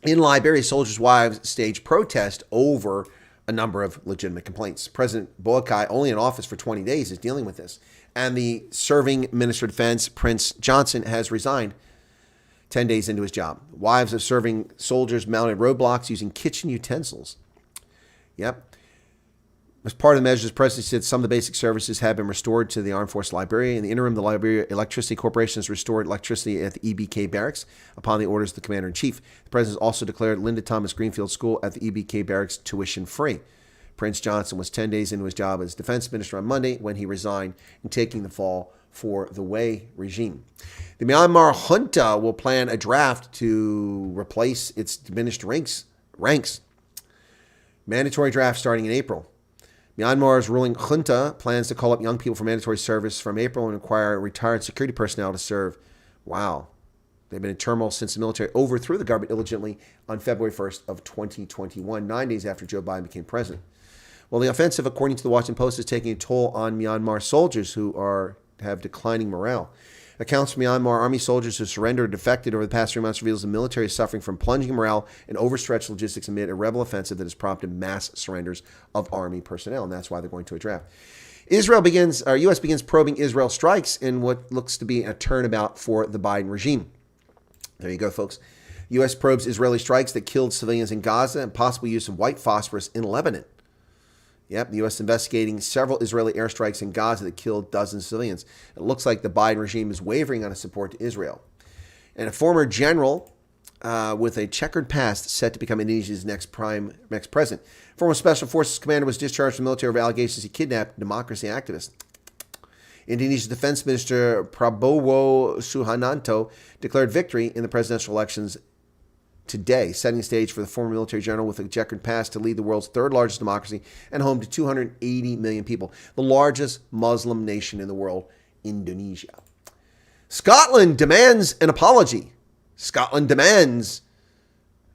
in Liberia, soldiers' wives staged protest over a number of legitimate complaints. President Boakai, only in office for 20 days, is dealing with this. And the serving Minister of Defense, Prince Johnson, has resigned 10 days into his job. Wives of serving soldiers mounted roadblocks using kitchen utensils. Yep. As part of the measures, the president said some of the basic services have been restored to the Armed Forces of Liberia. In the interim, the Liberia Electricity Corporation has restored electricity at the EBK barracks upon the orders of the commander-in-chief. The president also declared Linda Thomas Greenfield School at the EBK barracks tuition-free. Prince Johnson was 10 days into his job as defense minister on Monday when he resigned in taking the fall for the Wei regime. The Myanmar junta will plan a draft to replace its diminished ranks. Mandatory draft starting in April. Myanmar's ruling junta plans to call up young people for mandatory service from April and require retired security personnel to serve. Wow. They've been in turmoil since the military overthrew the government illegitimately on February 1st of 2021, 9 days after Joe Biden became president. Well, the offensive, according to the Washington Post, is taking a toll on Myanmar soldiers who have declining morale. Accounts from Myanmar Army soldiers who surrendered or defected over the past 3 months reveals the military is suffering from plunging morale and overstretched logistics amid a rebel offensive that has prompted mass surrenders of Army personnel, and that's why they're going to a draft. U.S. begins probing Israel strikes in what looks to be a turnabout for the Biden regime. There you go, folks. U.S. probes Israeli strikes that killed civilians in Gaza and possible use of white phosphorus in Lebanon. Yep, the U.S. investigating several Israeli airstrikes in Gaza that killed dozens of civilians. It looks like the Biden regime is wavering on its support to Israel. And a former general with a checkered past set to become Indonesia's next president. Former Special Forces commander was discharged from the military over allegations he kidnapped democracy activists. Indonesia's defense minister Prabowo Suharyanto declared victory in the presidential elections today, setting the stage for the former military general with a checkered past to lead the world's third largest democracy and home to 280 million people, the largest Muslim nation in the world, Indonesia. Scotland demands an apology. Scotland demands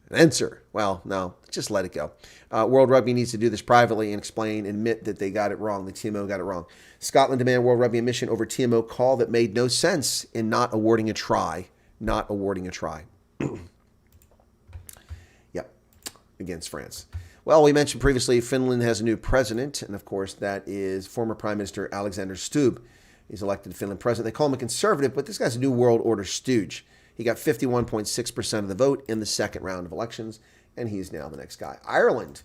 an answer. Well, no, just let it go. World Rugby needs to do this privately and admit that they got it wrong. The TMO got it wrong. Scotland demanded World Rugby admission over TMO call that made no sense in not awarding a try. Yep, against France. Well, we mentioned previously Finland has a new president, and of course that is former Prime Minister Alexander Stubb. He's elected Finland president. They call him a conservative, but this guy's a New World Order stooge. He got 51.6% of the vote in the second round of elections, and he's now the next guy. Ireland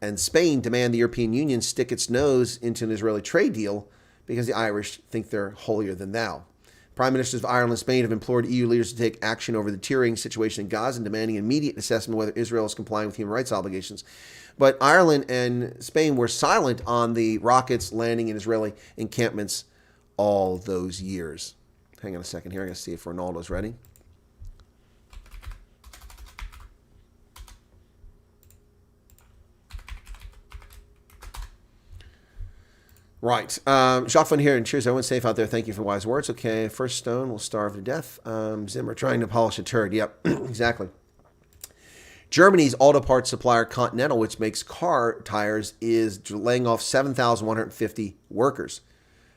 and Spain demand the European Union stick its nose into an Israeli trade deal because the Irish think they're holier than thou. Prime Ministers of Ireland and Spain have implored EU leaders to take action over the deteriorating situation in Gaza and demanding immediate assessment whether Israel is complying with human rights obligations. But Ireland and Spain were silent on the rockets landing in Israeli encampments all those years. Hang on a second here. I got to see if Ronaldo's ready. Right. Jacques here, and cheers, everyone safe out there. Thank you for wise words. Okay, first stone will starve to death. Zimmer trying to polish a turd. Yep, exactly. Germany's auto parts supplier Continental, which makes car tires, is laying off 7,150 workers.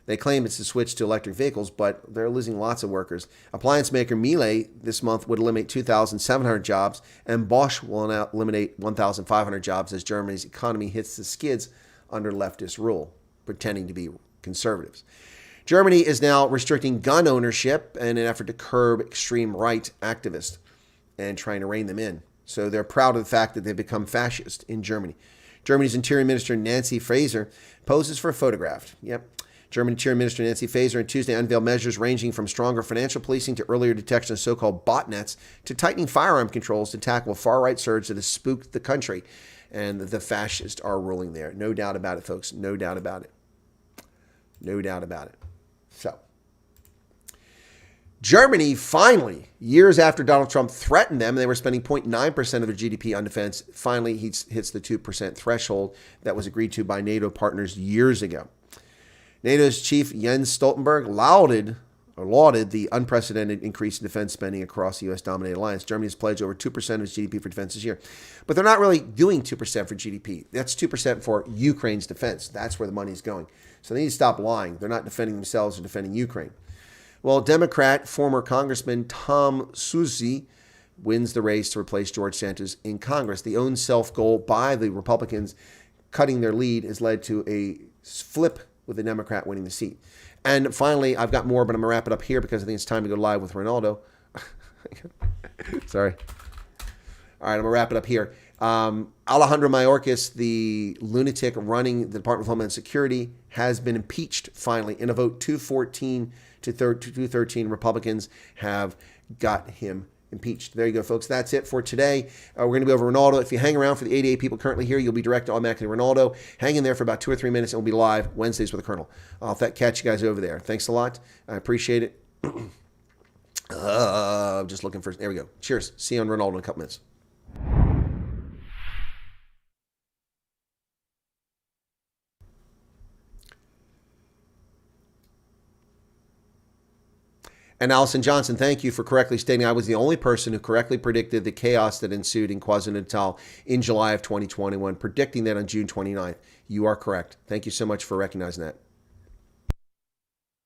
They claim it's a switch to electric vehicles, but they're losing lots of workers. Appliance maker Miele this month would eliminate 2,700 jobs, and Bosch will now eliminate 1,500 jobs as Germany's economy hits the skids under leftist rule, pretending to be conservatives. Germany is now restricting gun ownership in an effort to curb extreme right activists and trying to rein them in. So they're proud of the fact that they've become fascist in Germany. Germany's Interior Minister Nancy Faeser poses for a photograph. Yep. German Interior Minister Nancy Faeser on Tuesday unveiled measures ranging from stronger financial policing to earlier detection of so-called botnets to tightening firearm controls to tackle a far-right surge that has spooked the country. And the fascists are ruling there. No doubt about it, folks. No doubt about it. No doubt about it. So, Germany finally, years after Donald Trump threatened them, they were spending 0.9% of their GDP on defense, finally hits the 2% threshold that was agreed to by NATO partners years ago. NATO's chief Jens Stoltenberg lauded the unprecedented increase in defense spending across the U.S.-dominated alliance. Germany has pledged over 2% of its GDP for defense this year. But they're not really doing 2% for GDP. That's 2% for Ukraine's defense. That's where the money is going. So they need to stop lying. They're not defending themselves or defending Ukraine. Well, Democrat former Congressman Tom Suozzi wins the race to replace George Santos in Congress. The own self goal by the Republicans cutting their lead has led to a flip with the Democrat winning the seat. And finally, I've got more, but I'm going to wrap it up here because I think it's time to go live with Ronaldo. Sorry. All right, I'm going to wrap it up here. Alejandro Mayorkas, the lunatic running the Department of Homeland Security, has been impeached finally in a vote 214 to 213. Republicans have got him impeached. There you go, folks. That's it for today. We're going to go over Ronaldo. If you hang around for the 88 people currently here, you'll be directed automatically to Ronaldo. Hang in there for about 2 or 3 minutes, and we'll be live Wednesdays with the Colonel. I'll catch you guys over there. Thanks a lot. I appreciate it. Just looking for... There we go. Cheers. See you on Ronaldo in a couple minutes. And Allison Johnson, thank you for correctly stating I was the only person who correctly predicted the chaos that ensued in KwaZulu-Natal in July of 2021, predicting that on June 29th. You are correct. Thank you so much for recognizing that.